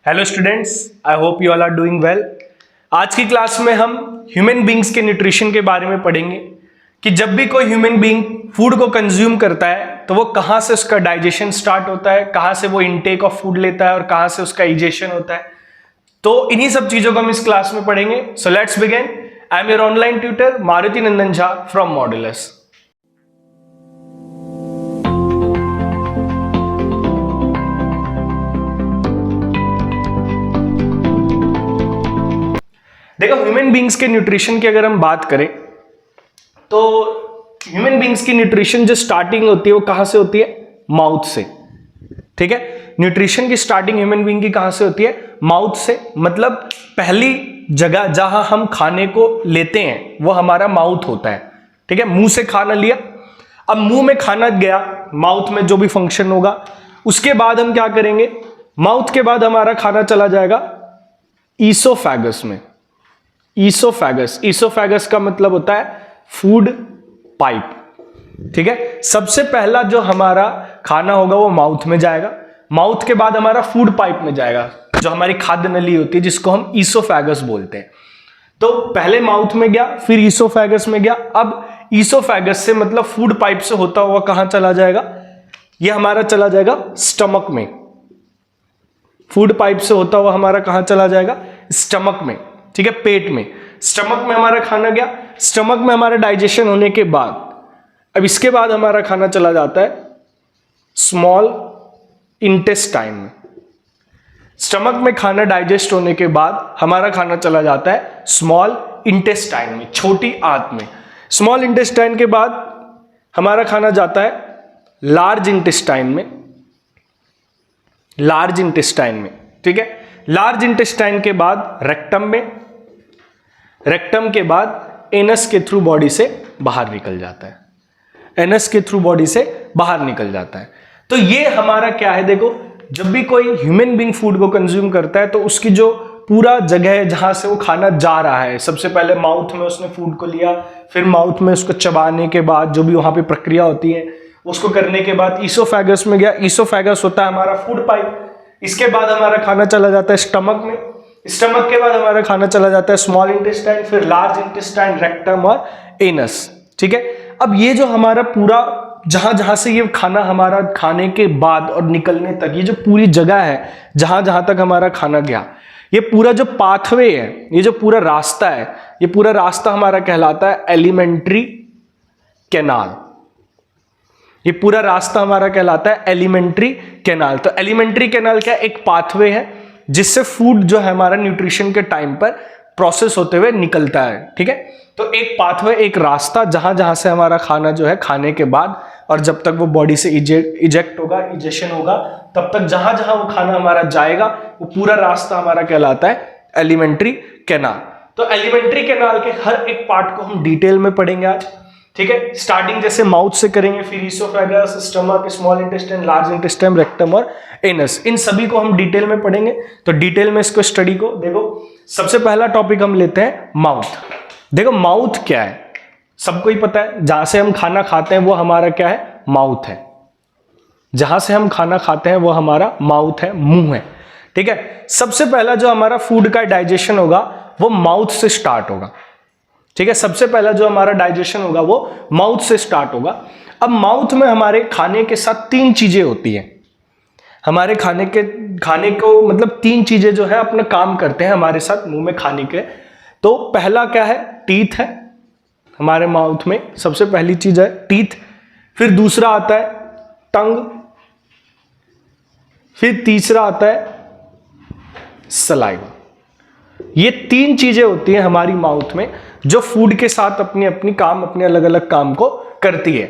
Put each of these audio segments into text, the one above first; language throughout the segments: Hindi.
Hello students, I hope you all are doing well. आज की क्लास में हम ह्यूमन बींग्स के न्यूट्रिशन के बारे में पढ़ेंगे कि जब भी कोई ह्यूमन बींग फूड को कंज्यूम करता है तो वो कहाँ से उसका डाइजेशन स्टार्ट होता है, कहाँ से वो इनटेक ऑफ फूड लेता है और कहाँ से उसका इजेशन होता है। तो इन्हीं सब चीजों को हम इस क्लास में पढ़ेंगे। So let's begin. I am your online tutor Maruti Nandan Jha from modulus. देखो, ह्यूमन बींग्स के न्यूट्रिशन की अगर हम बात करें तो ह्यूमन बींग्स की न्यूट्रिशन जो स्टार्टिंग होती है वो कहां से होती है? माउथ से। ठीक है, न्यूट्रिशन की स्टार्टिंग ह्यूमन बींग की कहां से होती है? माउथ से। मतलब पहली जगह जहां हम खाने को लेते हैं वो हमारा माउथ होता है। ठीक है, मुंह से खाना लिया, अब मुंह में खाना गया, माउथ में जो भी फंक्शन होगा उसके बाद हम क्या करेंगे? माउथ के बाद हमारा खाना चला जाएगा ईसोफेगस में। ईसोफेगस का मतलब होता है फूड पाइप। ठीक है, सबसे पहला जो हमारा खाना होगा वो माउथ में जाएगा, माउथ के बाद हमारा फूड पाइप में जाएगा, जो हमारी खाद्य नली होती है जिसको हम ईसोफेगस बोलते हैं। तो पहले माउथ में गया, फिर ईसोफेगस में गया। अब ईसोफेगस से मतलब फूड पाइप से होता हुआ कहां चला जाएगा? ये हमारा चला जाएगा स्टमक में। फूड पाइप से होता हुआ हमारा कहां चला जाएगा? स्टमक में। ठीक है, पेट में। स्टमक में हमारा खाना गया, स्टमक में हमारा डाइजेशन होने के बाद अब इसके बाद हमारा खाना चला जाता है स्मॉल इंटेस्टाइन में। स्टमक में खाना डाइजेस्ट होने के बाद हमारा खाना चला जाता है स्मॉल इंटेस्टाइन में, छोटी आंत में। स्मॉल इंटेस्टाइन के बाद हमारा खाना जाता है लार्ज इंटेस्टाइन में। लार्ज इंटेस्टाइन में, ठीक है, लार्ज इंटेस्टाइन के बाद रेक्टम में, रेक्टम के बाद एनस के थ्रू बॉडी से बाहर निकल जाता है। एनस के थ्रू बॉडी से बाहर निकल जाता है। तो ये हमारा क्या है? देखो, जब भी कोई ह्यूमन बीइंग फूड को कंज्यूम करता है तो उसकी जो पूरा जगह है जहां से वो खाना जा रहा है, सबसे पहले माउथ में उसने फूड को लिया, फिर माउथ में उसको चबाने के बाद जो भी वहां पे प्रक्रिया होती है उसको करने के बाद ईसोफेगस में गया। ईसोफेगस होता है हमारा फूड पाइप। इसके बाद हमारा खाना चला जाता है स्टमक में। स्टमक के बाद हमारा खाना चला जाता है स्मॉल इंटेस्टाइन, फिर लार्ज इंटेस्टाइन, रेक्टम और एनस। ठीक है, अब ये जो हमारा पूरा जहां जहां से ये खाना हमारा खाने के बाद और निकलने तक, ये जो पूरी जगह है जहां जहां तक हमारा खाना गया, ये पूरा जो पाथवे है, ये जो पूरा रास्ता है, ये पूरा रास्ता हमारा कहलाता है एलिमेंट्री कैनाल। ये पूरा रास्ता हमारा कहलाता है एलिमेंट्री कैनाल। तो एलिमेंट्री कैनाल क्या? एक पाथवे है जिससे फूड जो है हमारा न्यूट्रिशन के टाइम पर प्रोसेस होते हुए निकलता है। ठीक है, तो एक पाथवे, एक रास्ता जहां जहां से हमारा खाना जो है खाने के बाद और जब तक वो बॉडी से इजेक्ट होगा, इजेशन होगा, तब तक जहां जहां वो खाना हमारा जाएगा वो पूरा रास्ता हमारा कहलाता है एलिमेंट्री कैनाल। तो एलिमेंट्री कैनाल के हर एक पार्ट को हम डिटेल में पढ़ेंगे आज। ठीक है, स्टार्टिंग जैसे माउथ से करेंगे, फिर oesophagus, stomach, small intestine, large intestine, rectum और एनस, इन सभी को हम डिटेल में पढ़ेंगे। तो डिटेल में इसको स्टडी को देखो। सबसे पहला टॉपिक हम लेते हैं माउथ। देखो, माउथ क्या है? सबको ही पता है, जहां से हम खाना खाते हैं वो हमारा क्या है? माउथ है। जहां से हम खाना खाते हैं वो हमारा माउथ है, मुंह है। ठीक है, सबसे पहला जो हमारा फूड का डाइजेशन होगा वो माउथ से स्टार्ट होगा। ठीक है, सबसे पहला जो हमारा डाइजेशन होगा वो माउथ से स्टार्ट होगा। अब माउथ में हमारे खाने के साथ तीन चीजें होती हैं। हमारे खाने को मतलब तीन चीजें जो है अपना काम करते हैं हमारे साथ मुंह में खाने के। तो पहला क्या है? टीथ है। हमारे माउथ में सबसे पहली चीज है टीथ। फिर दूसरा आता है टंग। फिर तीसरा आता है सलाइवा। ये तीन चीजें होती हैं हमारी माउथ में जो फूड के साथ अपनी अपनी काम, अपने अलग अलग काम को करती है।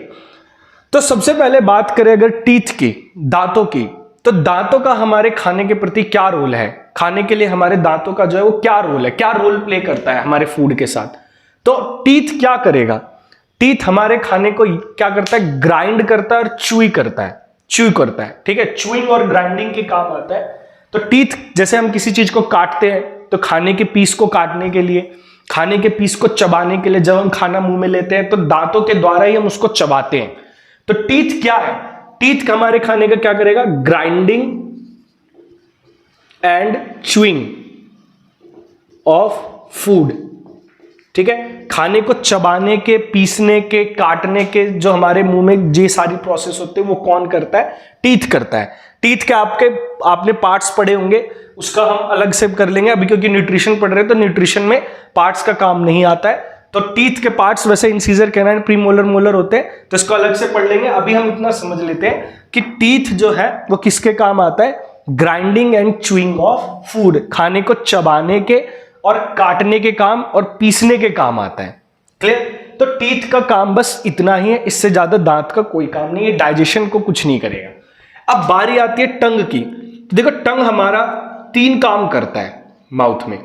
तो सबसे पहले बात करें अगर टीथ की, दांतों की, तो दांतों का हमारे खाने के प्रति क्या रोल है? खाने के लिए हमारे दांतों का जो है वो क्या रोल है, क्या रोल प्ले करता है हमारे फूड के साथ? तो टीथ क्या करेगा? टीथ हमारे खाने को क्या करता है? ग्राइंड करता है और च्यूई करता है, च्यू करता है। ठीक है, च्यूइंग और ग्राइंडिंग के काम आता है। तो टीथ, जैसे हम किसी चीज को काटते हैं तो खाने के पीस को काटने के लिए, खाने के पीस को चबाने के लिए जब हम खाना मुंह में लेते हैं तो दांतों के द्वारा ही हम उसको चबाते हैं। तो टीथ क्या है? टीथ हमारे खाने का क्या करेगा? Grinding and chewing of food. ठीक है, खाने को चबाने के, पीसने के, काटने के जो हमारे मुंह में ये सारी प्रोसेस होते हैं वो कौन करता है? टीथ करता है। टीथ के आपने पार्ट्स पढ़े होंगे, उसका हम अलग से कर लेंगे अभी, क्योंकि न्यूट्रिशन पढ़ रहे हैं तो न्यूट्रिशन में पार्ट्स का काम नहीं आता है। तो टीथ के पार्ट्स वैसे इंसीजर, कैनाइन, प्रीमोलर, मोलर होते हैं, तो इसको अलग से पढ़ लेंगे। अभी हम इतना समझ लेते हैं कि टीथ जो है वो किसके काम आता है? Grinding and chewing of food, खाने को चबाने के और काटने के काम और पीसने के काम आता है। क्लियर? तो टीथ का काम बस इतना ही है, इससे ज्यादा दांत का कोई काम नहीं है, डाइजेशन को कुछ नहीं करेगा। अब बारी आती है टंग की। तो देखो, टंग हमारा 3 काम करता है माउथ में।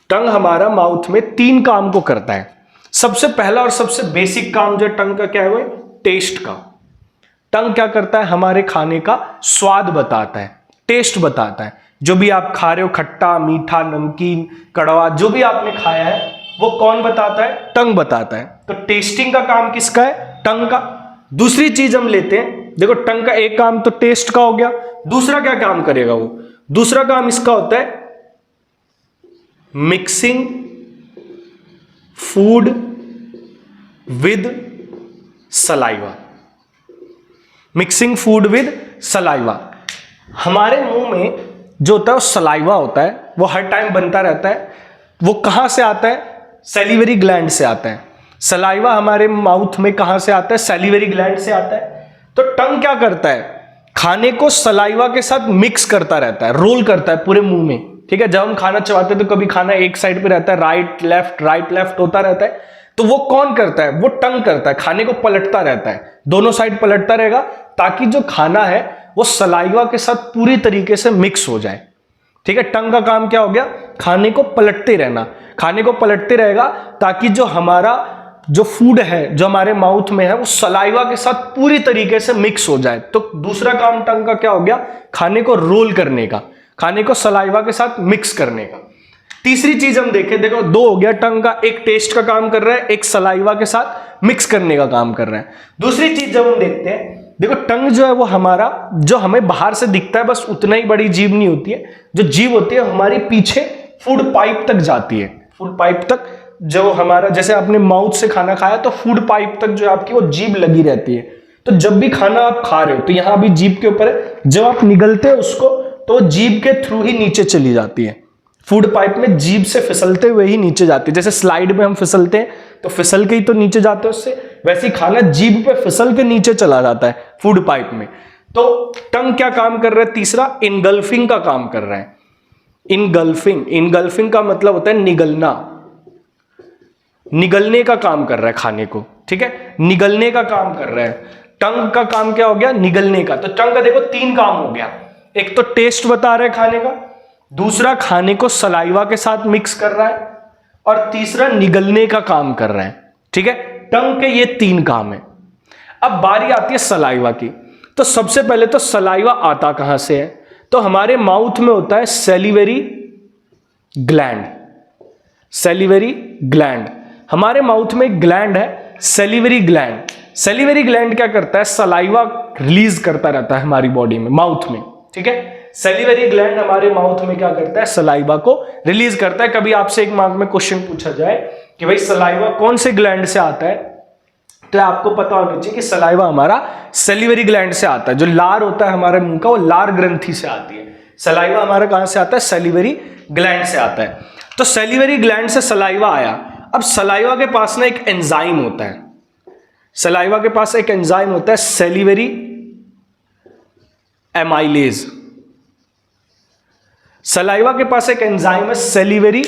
टंग हमारा माउथ में 3 काम को करता है। सबसे पहला और सबसे बेसिक काम जो टंग का क्या है? वो टेस्ट का। टंग क्या करता है? हमारे खाने का स्वाद बताता है, टेस्ट बताता है। जो भी आप खा रहे हो, खट्टा, मीठा, नमकीन, कड़वा, जो भी आपने खाया है वो कौन बताता है? टंग बताता है। तो टेस्टिंग का काम किसका है? टंग का। दूसरी चीज हम लेते हैं, देखो टंग का एक काम तो टेस्ट का हो गया, दूसरा क्या काम करेगा वो? दूसरा काम इसका होता है mixing food with saliva. Mixing food with saliva. हमारे मुंह में जो होता है वो सलाइवा होता है, वो हर टाइम बनता रहता है। वो कहां से आता है? सैलिवरी ग्लैंड से आता है। सलाइवा हमारे माउथ में कहां से आता है? सैलिवरी ग्लैंड से आता है। तो टंग क्या करता है? खाने को सलाइवा के साथ मिक्स करता रहता है, रोल करता है पूरे मुंह में। ठीक है, जब हम खाना चबाते हैं तो कभी खाना एक साइड पे रहता है, राइट लेफ्ट होता रहता है, तो वो कौन करता है? वो टंग करता है, खाने को पलटता रहता है, दोनों साइड पलटता रहेगा ताकि जो खाना है वो सलाइवा के साथ पूरी तरीके से मिक्स हो जाए। ठीक है, टंग का काम क्या हो गया? खाने को पलटते रहना, खाने को पलटते रहेगा ताकि जो हमारा जो फूड है जो हमारे माउथ में है वो सलाइवा के साथ पूरी तरीके से मिक्स हो जाए। तो दूसरा काम टंग का क्या हो गया? खाने को रोल करने का, खाने को सलाइवा के साथ मिक्स करने का। तीसरी चीज हम देखें, देखो 2 हो गया टंग का, एक टेस्ट का काम कर रहा है, एक सलाइवा के साथ मिक्स करने का काम कर रहा है। दूसरी चीज जब हम देखते हैं, देखो टंग जो है वो हमारा, जो हमें बाहर से दिखता है बस उतना ही बड़ी जीभ नहीं होती है। जो जीभ होती है हमारी पीछे फूड पाइप तक जाती है, फूड पाइप तक जो हमारा, जैसे आपने माउथ से खाना खाया तो फूड पाइप तक जो आपकी वो जीभ लगी रहती है। तो जब भी खाना आप खा रहे हो तो यहां भी जीभ के ऊपर है, जब आप निगलते हो उसको तो जीभ के थ्रू ही नीचे चली जाती है। फूड पाइप में जीभ से फिसलते हुए ही नीचे जाती है। जैसे स्लाइड में हम फिसलते हैं तो फिसल के ही तो नीचे जाते हैं उससे, वैसे ही खाना जीभ पे फिसल के नीचे चला जाता है फूड पाइप में। तो टंग क्या काम कर रहा है? तीसरा, इनगल्फिंग का काम कर रहा है। इनगल्फिंग का मतलब होता है निगलना, निगलने का काम कर रहा है खाने को। ठीक है, निगलने का काम कर रहा है। टंग का काम क्या हो गया? निगलने का। तो टंग का देखो 3 काम हो गया, एक तो टेस्ट बता रहा है खाने का, दूसरा खाने को सलाइवा के साथ मिक्स कर रहा है, और तीसरा निगलने का काम कर रहा है। ठीक है, टंग के ये 3 काम है। अब बारी आती है सलाइवा की। तो सबसे पहले तो सलाइवा आता कहां से है? तो हमारे माउथ में होता है सैलिवरी ग्लैंड। सैलिवरी ग्लैंड, हमारे माउथ में एक ग्लैंड है सैलिवरी ग्लैंड। सैलिवरी ग्लैंड क्या करता है? सलाइवा रिलीज करता रहता है हमारी बॉडी में, माउथ में। ठीक है, सैलिवरी ग्लैंड हमारे माउथ में क्या करता है? सलाइवा को रिलीज करता है। कभी आपसे एक मार्क में क्वेश्चन पूछा जाए कि भाई सलाइवा कौन से ग्लैंड से आता है, तो आपको पता होना चाहिए कि सलाइवा हमारा सैलिवरी ग्लैंड से आता है। जो लार होता है हमारे मुंह का वो लार ग्रंथि से आती है। सलाइवा हमारा कहां से आता है? सैलिवरी ग्लैंड से आता है। तो सैलिवरी ग्लैंड से सलाइवा आया। अब सलाइवा के पास ना एक एंजाइम होता है, सलाइवा के पास एक एंजाइम होता है सैलिवरी एमाइलेज। सलाइवा के पास एक एंजाइम है सैलिवरी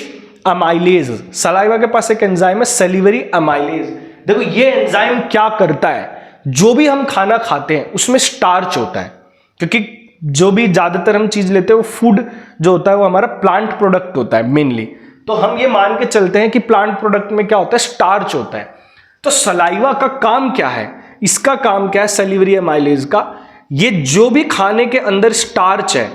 अमाइलेज। सलाइवा के पास एक एंजाइम है सैलिवरी अमाइलेज। देखो ये एंजाइम क्या करता है? जो भी हम खाना खाते हैं उसमें स्टार्च होता है, क्योंकि जो भी ज्यादातर हम चीज लेते हैं वो फूड जो होता है वो हमारा प्लांट प्रोडक्ट होता है मेनली। तो हम ये मान के चलते हैं कि प्लांट प्रोडक्ट में क्या होता है? स्टार्च होता है। तो सलाइवा का काम क्या है? इसका काम क्या है सैलिवरी अमाइलेज का? ये जो भी खाने के अंदर स्टार्च है,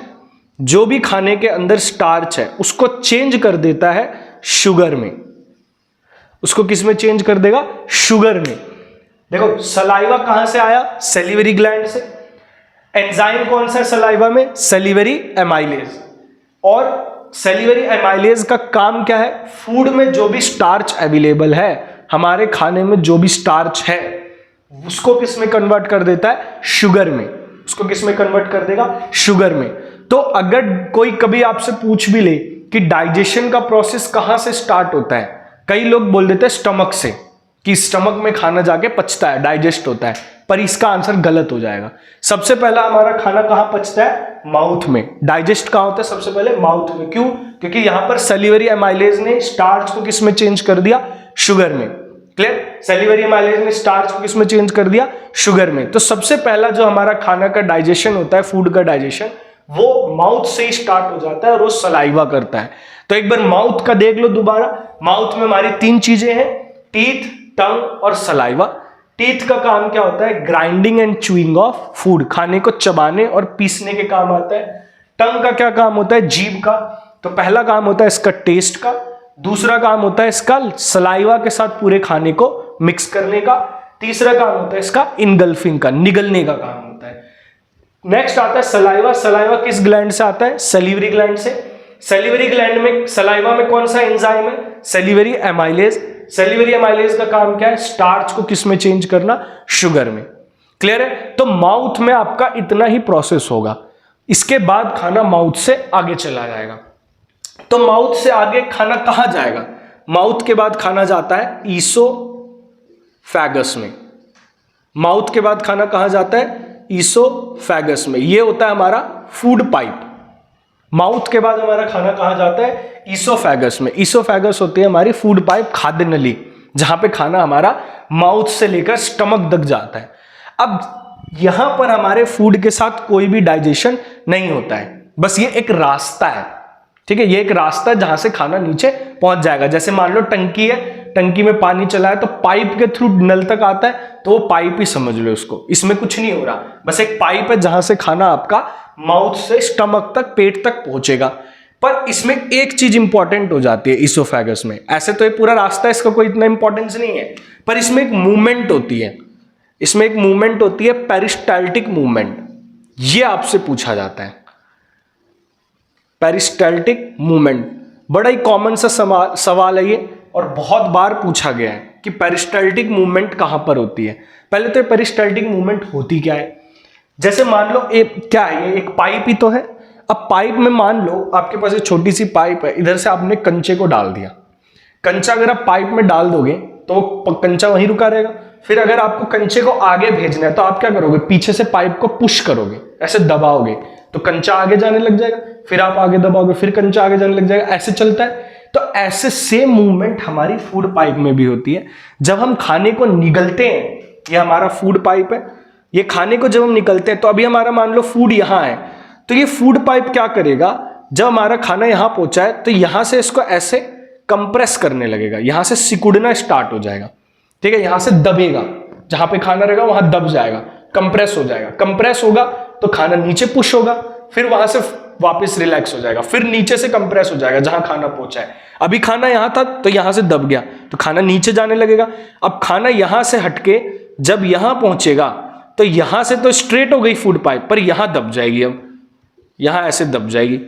जो भी खाने के अंदर स्टार्च है उसको चेंज कर देता है शुगर में। उसको किस में चेंज कर देगा? शुगर में। देखो सलाइवा कहां से आया? सैलिवरी ग्लैंड से। एंजाइम कौन सा है सलाइवा में? Salivary amylase. और सैलिवरी एमाइलेज का काम क्या है? फूड में जो भी स्टार्च अवेलेबल है, हमारे खाने में जो भी स्टार्च है, उसको किस में कन्वर्ट कर देता है? शुगर में। उसको किस में कन्वर्ट कर देगा? शुगर में। तो अगर कोई कभी आपसे पूछ भी ले कि डाइजेशन का प्रोसेस कहां से स्टार्ट होता है, कई लोग बोल देते हैं स्टमक से, कि स्टमक में खाना जाके पचता है, डाइजेस्ट होता है, पर इसका आंसर गलत हो जाएगा। सबसे पहला हमारा खाना कहां पचता है? माउथ में। डाइजेस्ट कहां होता है? सबसे पहले माउथ में। क्यों? क्योंकि यहां पर सैलिवरी एमाइलेज ने स्टार्च को किस में चेंज कर दिया? शुगर में। क्लियर? सैलिवरी एमाइलेज ने स्टार्च को किस में चेंज कर दिया? शुगर में। तो सबसे पहला जो हमारा खाना का डाइजेशन होता है, फूड का डाइजेशन, वो माउथ से ही स्टार्ट हो जाता है और वो सलाइवा करता है। तो एक बार माउथ का देख लो दोबारा। माउथ में हमारी 3 चीजें हैं, टीथ, टंग और सलाइवा। टीथ का काम क्या होता है? Grinding and chewing of food, खाने को चबाने और पीसने के काम आता है। टंग का क्या काम होता है? जीभ का। तो पहला काम होता है इसका टेस्ट का, दूसरा काम होता है इसका सलाइवा के साथ पूरे खाने को मिक्स करने का, तीसरा काम होता है इसका इनगल्फिंग का, निगलने का काम होता है। नेक्स्ट आता है सलाइवा। सलाइवा किस ग्लैंड से आता है? सैलिवरी ग्लैंड से। सैलिवरी ग्लैंड में, सलाइवा में कौन सा एंजाइम है? Salivary amylase. सैलिवरी एमाइलेज का काम क्या है? स्टार्च को किस में चेंज करना? शुगर में। क्लियर है? तो माउथ में आपका इतना ही प्रोसेस होगा। इसके बाद खाना माउथ से आगे चला जाएगा। तो माउथ से आगे खाना कहां जाएगा? माउथ के बाद खाना जाता है ईसोफेगस में। माउथ के बाद खाना कहां जाता है? ईसोफेगस में। ये होता है हमारा फूड पाइप। माउथ के बाद हमारा खाना कहां जाता है? ईसोफेगस में। ईसोफेगस होती है हमारी फूड पाइप, खाद्य नली, जहां पे खाना हमारा माउथ से लेकर स्टमक तक जाता है। अब यहां पर हमारे फूड के साथ कोई भी डाइजेशन नहीं होता है, बस ये एक रास्ता है। ठीक है? ये एक रास्ता है जहां से खाना नीचे पहुंच जाएगा। जैसे मान लो टंकी है, टंकी में पानी चला है, तो पाइप के थ्रू नल तक आता है, तो वो पाइप ही समझ लो उसको। इसमें कुछ नहीं हो रहा, बस एक पाइप है जहां से खाना आपका माउथ से स्टमक तक, पेट तक पहुंचेगा। पर इसमें एक चीज इंपॉर्टेंट हो जाती है ईसोफेगस में। ऐसे तो ये पूरा रास्ता है, इसका कोई इतना इंपॉर्टेंस नहीं है, पर इसमें एक मूवमेंट होती है। इसमें एक मूवमेंट होती है, पेरिस्टाल्टिक मूवमेंट। ये आपसे पूछा जाता है, पेरिस्टाल्टिक मूवमेंट। बड़ा ही कॉमन सा सवाल है ये, और बहुत बार पूछा गया है कि पेरिस्टाल्टिक मूवमेंट कहां पर होती है। पहले तो पेरिस्टाल्टिक मूवमेंट होती क्या है? जैसे मान लो क्या है, ये एक पाइप ही तो है। अब पाइप में मान लो आपके पास एक छोटी सी पाइप है, इधर से आपने कंचे को डाल दिया। कंचा अगर आप पाइप में डाल दोगे तो कंचा वहीं रुका रहेगा। फिर अगर आपको कंचे को आगे भेजना है तो आप क्या करोगे? पीछे से पाइप को पुश करोगे, ऐसे दबाओगे, तो कंचा आगे जाने लग जाएगा। फिर आप आगे दबाओगे, फिर कंचा आगे जाने लग जाएगा, ऐसे चलता है। तो ऐसे सेम मूवमेंट हमारी फूड पाइप में भी होती है। जब हम खाने को निगलते हैं, ये हमारा फूड पाइप है, ये खाने को जब हम निकलते हैं, तो अभी हमारा मान लो फूड यहां है, तो ये फूड पाइप क्या करेगा? जब हमारा खाना यहां पहुंचा है, तो यहां से इसको ऐसे कंप्रेस करने लगेगा, यहां से सिकुड़ना स्टार्ट हो जाएगा। ठीक है? यहां से दबेगा, जहां पे खाना रहेगा वहां दब जाएगा, कंप्रेस हो जाएगा। कंप्रेस होगा तो खाना नीचे पुश होगा, फिर वहां से वापस रिलैक्स हो जाएगा, फिर नीचे से कंप्रेस हो जाएगा जहां खाना पहुंचा है। अभी खाना यहां था तो यहां से दब गया, तो खाना नीचे जाने लगेगा। अब खाना यहां से हटके जब यहां पहुंचेगा, तो यहां से तो स्ट्रेट हो गई फूड पाइप, पर यहां दब जाएगी, अब यहां ऐसे दब जाएगी।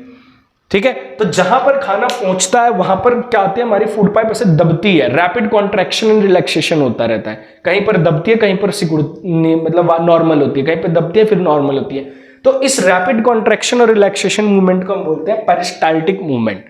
ठीक है? तो जहां पर खाना पहुंचता है वहां पर क्या आती है? हमारी फूड पाइप ऐसे दबती है, रैपिड कॉन्ट्रैक्शन एंड रिलैक्सेशन होता रहता है। कहीं पर दबती है, कहीं पर सिकुड़, मतलब नॉर्मल होती है, कहीं पर दबती है फिर नॉर्मल होती है। तो इस रैपिड कॉन्ट्रैक्शन और रिलैक्सेशन मूवमेंट को हम बोलते हैं पेरिस्टाल्टिक मूवमेंट।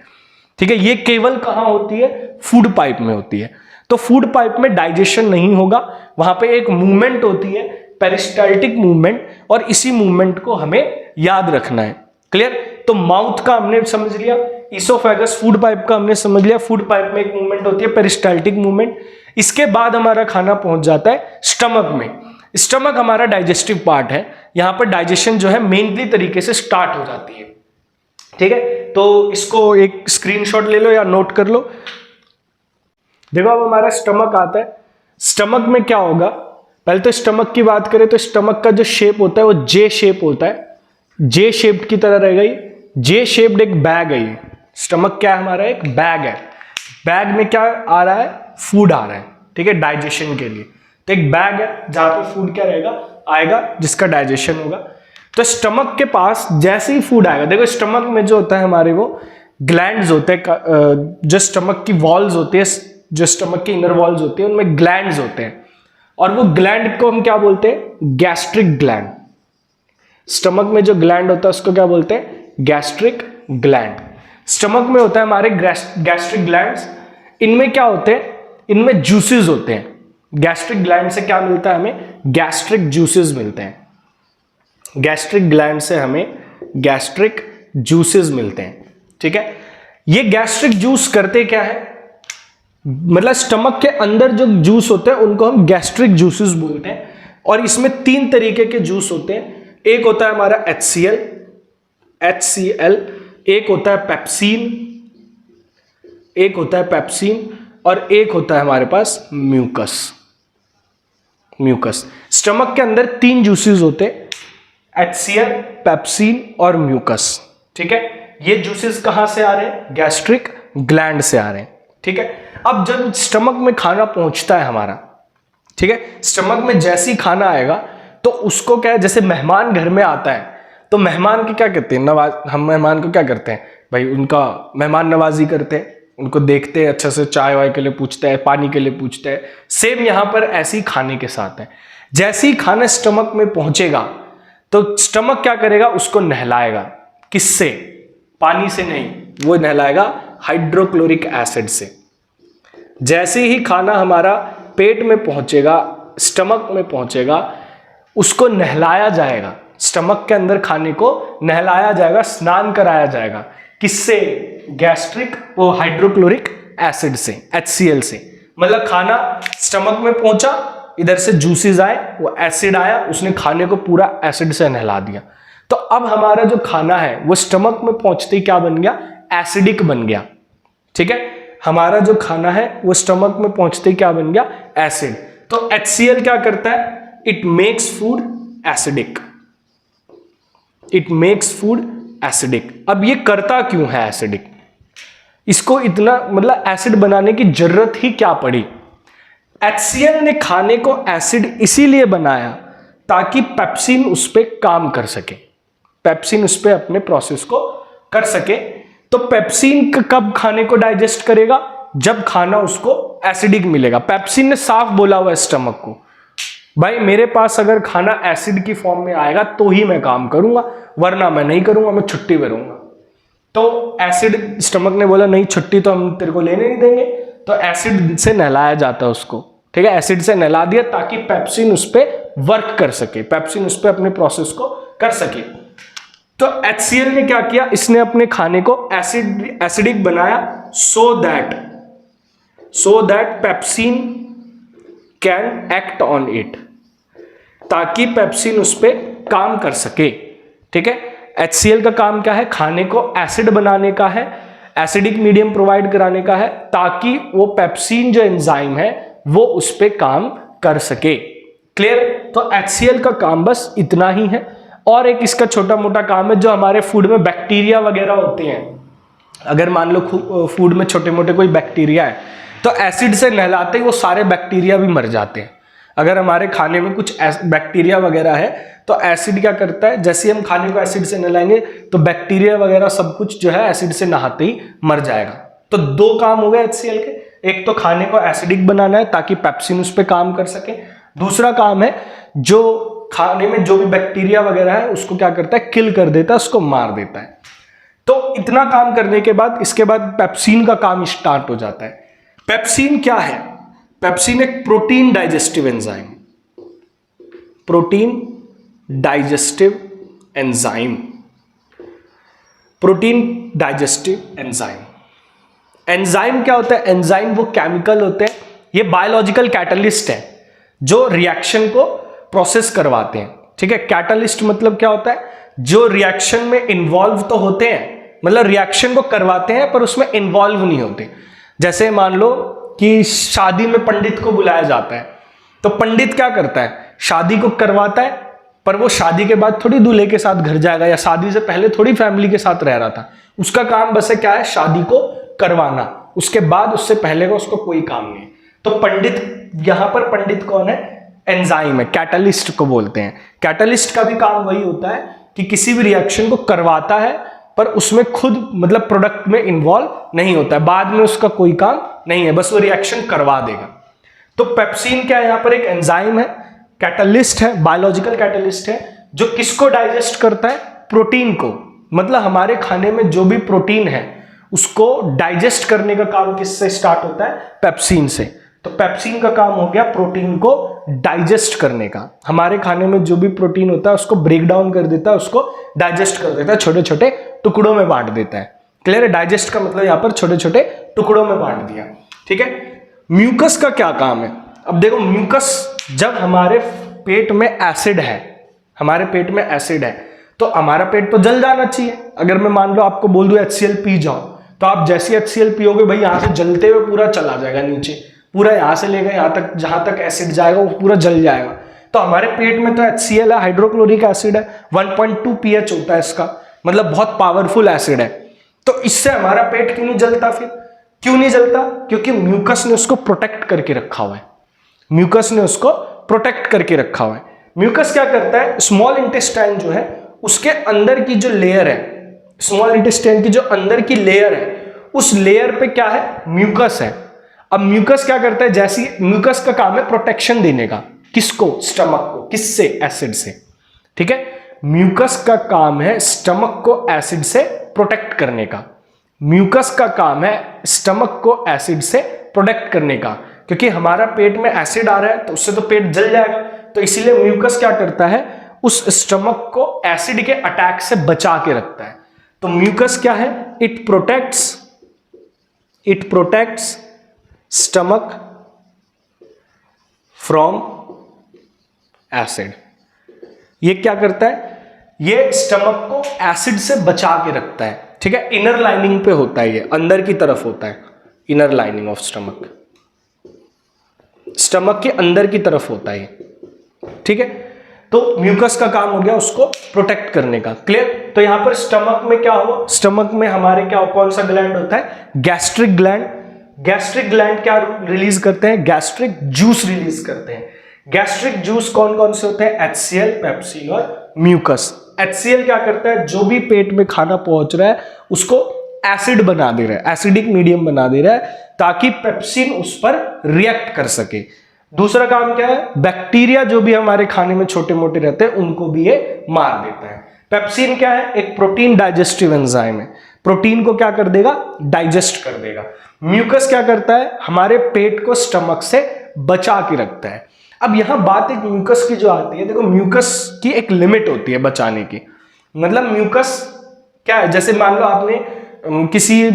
ठीक है? ये केवल कहां होती है? फूड पाइप में होती है। तो फूड पाइप में डाइजेशन नहीं होगा, वहां पे एक मूवमेंट होती है, पेरिस्टाल्टिक मूवमेंट, और इसी मूवमेंट को हमें याद रखना है। क्लियर? तो माउथ का हमने समझ लिया, ईसोफेगस फूड पाइप का हमने समझ लिया। फूड पाइप में एक मूवमेंट होती है, पेरिस्टाल्टिक मूवमेंट। इसके बाद हमारा खाना पहुंच जाता है स्टमक में। स्टमक हमारा डाइजेस्टिव पार्ट है, यहां पर डाइजेशन जो है मेनली तरीके से स्टार्ट हो जाती है। ठीक है? तो इसको एक स्क्रीनशॉट ले लो या नोट कर लो। देखो अब हमारा स्टमक आता है। स्टमक में क्या होगा? पहले तो स्टमक की बात करें तो स्टमक का जो शेप होता है वो जे शेप होता है, जे शेप्ड की तरह रहेगा। ये जे शेप्ड एक बैग है। ये स्टमक क्या है? हमारा एक बैग है। बैग में क्या आ रहा है? फूड आ रहा है। ठीक है? डाइजेशन के लिए। तो एक बैग है जहां पे फूड क्या रहेगा? आएगा, जिसका डाइजेशन होगा। तो स्टमक के पास जैसे ही फूड आएगा, देखो स्टमक में जो होता है हमारे वो ग्लैंड्स होते हैं, जो स्टमक की वॉल्स होती है, जो स्टमक की इनर वॉल्स होती है उनमें ग्लैंड्स होते हैं, और वो ग्लैंड को हम क्या बोलते हैं? Gastric gland. स्टमक में जो ग्लैंड होता है उसको क्या बोलते हैं? Gastric gland. स्टमक में होता है हमारे गैस्ट्रिक ग्लैंड्स। इनमें क्या होते हैं? इनमें जूसेस होते हैं। गैस्ट्रिक ग्लैंड से क्या मिलता है हमें? गैस्ट्रिक जूसेस मिलते हैं। गैस्ट्रिक ग्लैंड से हमें गैस्ट्रिक जूसेस मिलते हैं। ठीक है, ये गैस्ट्रिक जूस करते क्या है? मतलब स्टमक के अंदर जो जूस होते हैं उनको हम गैस्ट्रिक जूसेस बोलते हैं। और इसमें 3 तरीके के जूस होते हैं। एक होता है हमारा HCl, एक होता है पेप्सिन, और एक होता है हमारे पास म्यूकस। स्टमक के अंदर 3 जूसेस होते हैं, HCl, पेप्सिन और म्यूकस। ठीक है, ये जूसेस कहां से आ रहे हैं? गैस्ट्रिक ग्लैंड से आ रहे हैं। ठीक है, अब जब स्टमक में खाना पहुंचता है हमारा, ठीक है, स्टमक में जैसी खाना आएगा तो उसको क्या है, जैसे मेहमान घर में आता है तो मेहमान की क्या कहते हैं? हम मेहमान को क्या करते हैं भाई? उनका मेहमान नवाजी करते हैं, उनको देखते हैं अच्छे से, चाय वाय के लिए पूछते हैं, पानी के लिए पूछते हैं। सेम यहां पर ऐसी खाने के साथ है। जैसे ही खाना स्टमक में पहुंचेगा तो स्टमक क्या करेगा? उसको नहलाएगा। किससे? पानी से नहीं, वो नहलाएगा हाइड्रोक्लोरिक एसिड से। जैसे ही खाना हमारा पेट में पहुंचेगा, स्टमक में पहुंचेगा, उसको नहलाया जाएगा। स्टमक के अंदर खाने को नहलाया जाएगा, स्नान कराया जाएगा। किससे? गैस्ट्रिक वो हाइड्रोक्लोरिक एसिड से, HCl से। मतलब खाना स्टमक में पहुंचा, इधर से जूसेस आए, वो एसिड आया, उसने खाने को पूरा एसिड से नहला दिया। तो अब हमारा जो खाना है वो स्टमक में पहुंचते ही क्या बन गया? एसिडिक बन गया। ठीक है, हमारा जो खाना है वो स्टमक में पहुंचते ही क्या बन गया? एसिड। तो HCl क्या करता है? It makes food acidic. अब ये करता क्यों है एसिडिक? इसको इतना मतलब एसिड बनाने की जरूरत ही क्या पड़ी? HCl ने खाने को एसिड इसीलिए बनाया ताकि पेप्सिन उस पर काम कर सके, पेप्सिन उस पर अपने प्रोसेस को कर सके। तो पेप्सिन कब खाने को डाइजेस्ट करेगा? जब खाना उसको एसिडिक मिलेगा। पेप्सिन ने साफ बोला हुआ है स्टमक को, भाई मेरे पास अगर खाना एसिड की फॉर्म में आएगा तो ही मैं काम करूंगा, वरना मैं नहीं करूंगा, मैं छुट्टी पे रहूंगा। तो एसिड, स्टमक ने बोला नहीं छुट्टी तो हम तेरे को लेने नहीं देंगे, तो एसिड से नहलाया जाता है उसको। ठीक है, एसिड से नहला दिया ताकि पेप्सिन उस पर वर्क कर सके, पेप्सिन उस पर अपने प्रोसेस को कर सके। तो HCl ने क्या किया? इसने अपने खाने को एसिडिक बनाया so that pepsin can act on it, ताकि पेप्सिन उस पर काम कर सके। ठीक है, HCl का काम क्या है? खाने को एसिड बनाने का है, एसिडिक मीडियम प्रोवाइड कराने का है, ताकि वो पेप्सिन जो एंजाइम है वो उस पर काम कर सके। क्लियर? तो HCl का काम बस इतना ही है। और एक इसका छोटा मोटा काम है, जो हमारे फूड में बैक्टीरिया वगैरह होते हैं, अगर मान लो फूड में छोटे मोटे कोई बैक्टीरिया है तो एसिड से नहलाते ही वो सारे बैक्टीरिया भी मर जाते हैं। अगर हमारे खाने में कुछ बैक्टीरिया वगैरह है तो एसिड क्या करता है? जैसे ही हम खाने को एसिड से नहलाएंगे तो बैक्टीरिया वगैरह सब कुछ जो है एसिड से नहाते ही मर जाएगा। तो 2 काम हो गए HCl के। एक तो खाने को एसिडिक बनाना है ताकि पेप्सिन उस पर काम कर सके, दूसरा काम है जो खाने में जो भी बैक्टीरिया वगैरह है उसको क्या करता है? किल कर देता है, उसको मार देता है। तो इतना काम करने के बाद इसके बाद पेप्सिन का काम स्टार्ट हो जाता है। पेप्सिन क्या है? पेप्सिन एक प्रोटीन डाइजेस्टिव एंजाइम। एंजाइम क्या होता है? एंजाइम वो केमिकल होते हैं, ये बायोलॉजिकल कैटलिस्ट है जो रिएक्शन को प्रोसेस करवाते हैं। ठीक है, कैटलिस्ट मतलब क्या होता है? जो रिएक्शन में इन्वॉल्व तो होते हैं, मतलब रिएक्शन को करवाते हैं पर उसमें इन्वॉल्व नहीं होते। जैसे मान लो कि शादी में पंडित को बुलाया जाता है, तो पंडित क्या करता है? शादी को करवाता है, पर वो शादी के बाद थोड़ी दूल्हे के साथ घर जाएगा, या शादी से पहले थोड़ी फैमिली के साथ रह रहा था। उसका काम बस है क्या है? शादी को करवाना। उसके बाद उससे पहले का उसको कोई काम नहीं। तो पंडित, यहां पर पंडित कौन है? एंजाइम है, कैटलिस्ट को बोलते हैं। कैटलिस्ट का भी काम वही होता है कि किसी भी रिएक्शन को करवाता है पर उसमें खुद मतलब प्रोडक्ट में इन्वॉल्व नहीं होता है, बाद में उसका कोई काम नहीं है, बस वो रिएक्शन करवा देगा। तो पेप्सिन क्या है, यहां पर एक एंजाइम है, कैटलिस्ट है, बायोलॉजिकल कैटलिस्ट है, जो किसको डाइजेस्ट करता है, प्रोटीन को। मतलब हमारे खाने में जो भी प्रोटीन है उसको डाइजेस्ट करने का काम किससे स्टार्ट होता है, पेप्सिन से। तो पेप्सिन का काम हो गया प्रोटीन को डाइजेस्ट करने का। हमारे खाने में जो भी प्रोटीन होता है उसको ब्रेक डाउन कर देता है, उसको डाइजेस्ट कर देता है, छोटे छोटे टुकड़ों में बांट देता है। क्लियर है, डाइजेस्ट का मतलब यहां पर छोटे छोटे टुकड़ों में बांट दिया। ठीक है, म्यूकस का क्या काम है। अब देखो म्यूकस, जब हमारे पेट में एसिड है, हमारे पेट में एसिड है तो हमारा पेट तो जल जाना चाहिए। अगर मैं मान लो आपको बोल दूं HCl पी जाओ, तो आप जैसे HCl पियोगे भाई यहां से जलते हुए पूरा चला जाएगा नीचे, पूरा यहां से लेकर यहां तक जहां तक एसिड जाएगा वो पूरा जल जाएगा। तो हमारे पेट में तो HCl है, हाइड्रोक्लोरिक एसिड है, 1.2 pH होता है इसका, मतलब बहुत पावरफुल एसिड है। तो इससे हमारा पेट क्यों नहीं जलता, फिर क्यों नहीं जलता, क्योंकि म्यूकस ने उसको प्रोटेक्ट करके रखा हुआ है। म्यूकस ने उसको प्रोटेक्ट करके रखा हुआ है। म्यूकस क्या करता है, स्मॉल इंटेस्टाइन जो है उसके अंदर की जो लेयर है, स्मॉल इंटेस्टाइन की जो अंदर की लेयर है, उस लेयर पे क्या है, म्यूकस है। अब म्यूकस क्या करता है, जैसी म्यूकस का काम है प्रोटेक्शन देने का, किसको, स्टमक को, किससे, एसिड से। ठीक है, म्यूकस का काम है स्टमक को एसिड से प्रोटेक्ट करने का। म्यूकस का काम है स्टमक को एसिड से प्रोटेक्ट करने का, क्योंकि हमारा पेट में एसिड आ रहा है तो उससे तो पेट जल जाएगा। तो इसीलिए म्यूकस क्या करता है, उस स्टमक को एसिड के अटैक से बचा के रखता है। तो म्यूकस क्या है, it protects stomach from acid. ये क्या करता है, ये स्टमक को एसिड से बचा के रखता है। ठीक है, इनर लाइनिंग पे होता है, ये अंदर की तरफ होता है, inner lining of stomach, stomach के अंदर की तरफ होता है। ठीक है, तो म्यूकस का काम हो गया उसको प्रोटेक्ट करने का। क्लियर। तो यहां पर स्टमक में क्या हो, स्टमक में हमारे क्या, कौन सा ग्लैंड होता है, गैस्ट्रिक ग्लैंड। गैस्ट्रिक ग्लैंड क्या रिलीज करते हैं, गैस्ट्रिक जूस रिलीज करते हैं। गैस्ट्रिक जूस कौन कौन से होते हैं, HCl, पेप्सिन और म्यूकस। HCl क्या करता है, जो भी पेट में खाना पहुंच रहा है उसको एसिड बना दे रहा है, एसिडिक मीडियम बना दे रहा है, ताकि पेप्सिन उस पर रिएक्ट कर सके। दूसरा काम क्या है, बैक्टीरिया जो भी हमारे खाने में छोटे मोटे रहते हैं उनको भी ये मार देता है। पेप्सिन क्या है, एक प्रोटीन डाइजेस्टिव एंजाइम है, प्रोटीन को क्या कर देगा, डाइजेस्ट कर देगा। म्यूकस क्या करता है, हमारे पेट को स्टमक से बचा के रखता है। अब यहां बात एक म्यूकस की जो आती है, देखो म्यूकस की एक लिमिट होती है बचाने की। मतलब म्यूकस क्या है, जैसे मान लो आपने किसी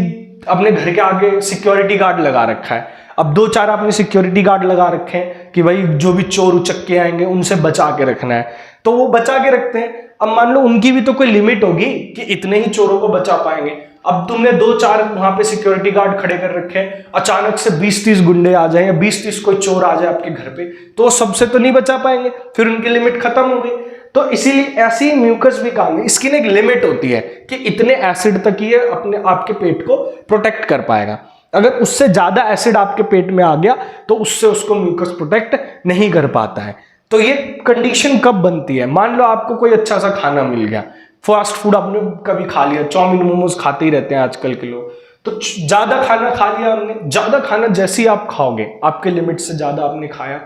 अपने घर के आगे सिक्योरिटी गार्ड लगा रखा है, अब 2-4 आपने सिक्योरिटी गार्ड लगा रखे हैं कि भाई जो भी चोर उचक्के आएंगे उनसे बचा के रखना है, तो वो बचा के रखते हैं। अब मान लो उनकी भी तो कोई लिमिट होगी कि इतने ही चोरों को बचा पाएंगे। अब तुमने 2-4 वहां पे सिक्योरिटी गार्ड खड़े कर रखे हैं, अचानक से 20-30 गुंडे आ जाए या 20-30 कोई चोर आ जाए आपके घर पे, तो सबसे तो नहीं बचा पाएंगे, फिर उनकी लिमिट खत्म हो गई। तो इसीलिए ऐसी म्यूकस भी काम है, इसकी एक लिमिट होती है कि इतने एसिड तक ही अपने आपके पेट को प्रोटेक्ट कर पाएगा। अगर उससे ज्यादा एसिड आपके पेट में आ गया तो उससे उसको म्यूकस प्रोटेक्ट नहीं कर पाता है। तो ये कंडीशन कब बनती है, मान लो आपको कोई अच्छा सा खाना मिल गया, फास्ट फूड आपने कभी खा लिया, चाउमीन मोमोज खाते ही रहते हैं आजकल के लोग, तो ज्यादा खाना खा लिया हमने, ज्यादा खाना जैसे ही आप खाओगे, आपके लिमिट से ज्यादा आपने खाया,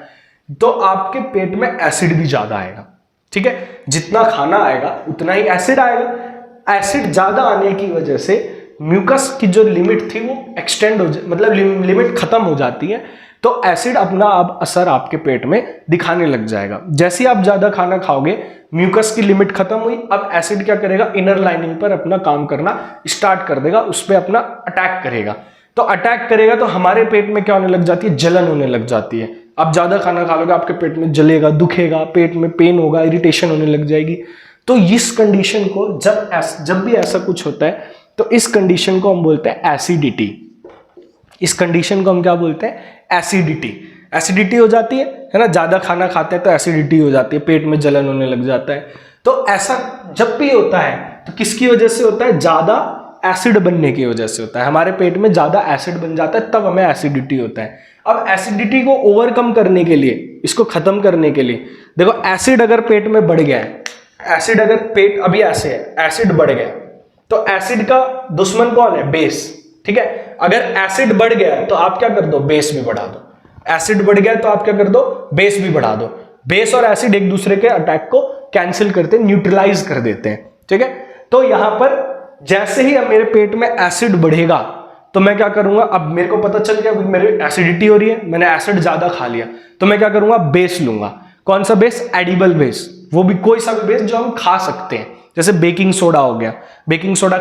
तो आपके पेट में एसिड भी ज्यादा आएगा। ठीक है, जितना खाना आएगा उतना ही एसिड आएगा। एसिड ज्यादा आने की वजह से म्यूकस की जो लिमिट थी वो एक्सटेंड हो मतलब लिमिट खत्म हो जाती है, तो एसिड अपना अब असर आपके पेट में दिखाने लग जाएगा। जैसे ही आप ज्यादा खाना खाओगे, म्यूकस की लिमिट खत्म हुई, अब एसिड क्या करेगा, इनर लाइनिंग पर अपना काम करना स्टार्ट कर देगा, उस पर अपना अटैक करेगा। तो अटैक करेगा तो हमारे पेट में क्या होने लग जाती है, जलन होने लग जाती है। आप ज्यादा खाना खा लोगे, आपके पेट में जलेगा, दुखेगा, पेट में पेन होगा, इरिटेशन होने लग जाएगी। तो इस कंडीशन को जब भी ऐसा कुछ होता है तो इस कंडीशन को हम बोलते हैं एसिडिटी। इस कंडीशन को हम क्या बोलते हैं, एसिडिटी। एसिडिटी हो जाती है ना, ज्यादा खाना खाते हैं तो एसिडिटी हो जाती है, पेट में जलन होने लग जाता है। तो ऐसा जब भी होता है तो किसकी वजह से होता है, ज्यादा एसिड बनने की वजह से होता है। हमारे पेट में ज्यादा एसिड बन जाता है, तब हमें एसिडिटी होता है। अब एसिडिटी को ओवरकम करने के लिए, इसको खत्म करने के लिए, देखो एसिड अगर पेट में बढ़ गया है एसिड अगर पेट अभी ऐसे है, एसिड बढ़ गया तो एसिड का दुश्मन कौन है? बेस। ठीक है, अगर एसिड बढ़ गया तो आप क्या कर दो? बेस भी बढ़ा दो। एसिड बढ़ गया तो आप क्या कर दो? बेस भी बढ़ा दो। बेस और एसिड एक दूसरे के अटैक को कैंसिल करते हैं, न्यूट्रलाइज कर देते हैं। ठीक है, तो यहां पर जैसे ही अब मेरे पेट में एसिड बढ़ेगा तो मैं क्या करूंगा? अब मेरे को पता चल गया मेरे एसिडिटी हो रही है, मैंने एसिड ज्यादा खा लिया, तो मैं क्या करूंगा? बेस लूंगा। कौन सा बेस? एडिबल बेस, वो भी कोई सा भी बेस जो हम खा सकते हैं। जैसे बेकिंग सोडा हो गया, बेकिंग सोडा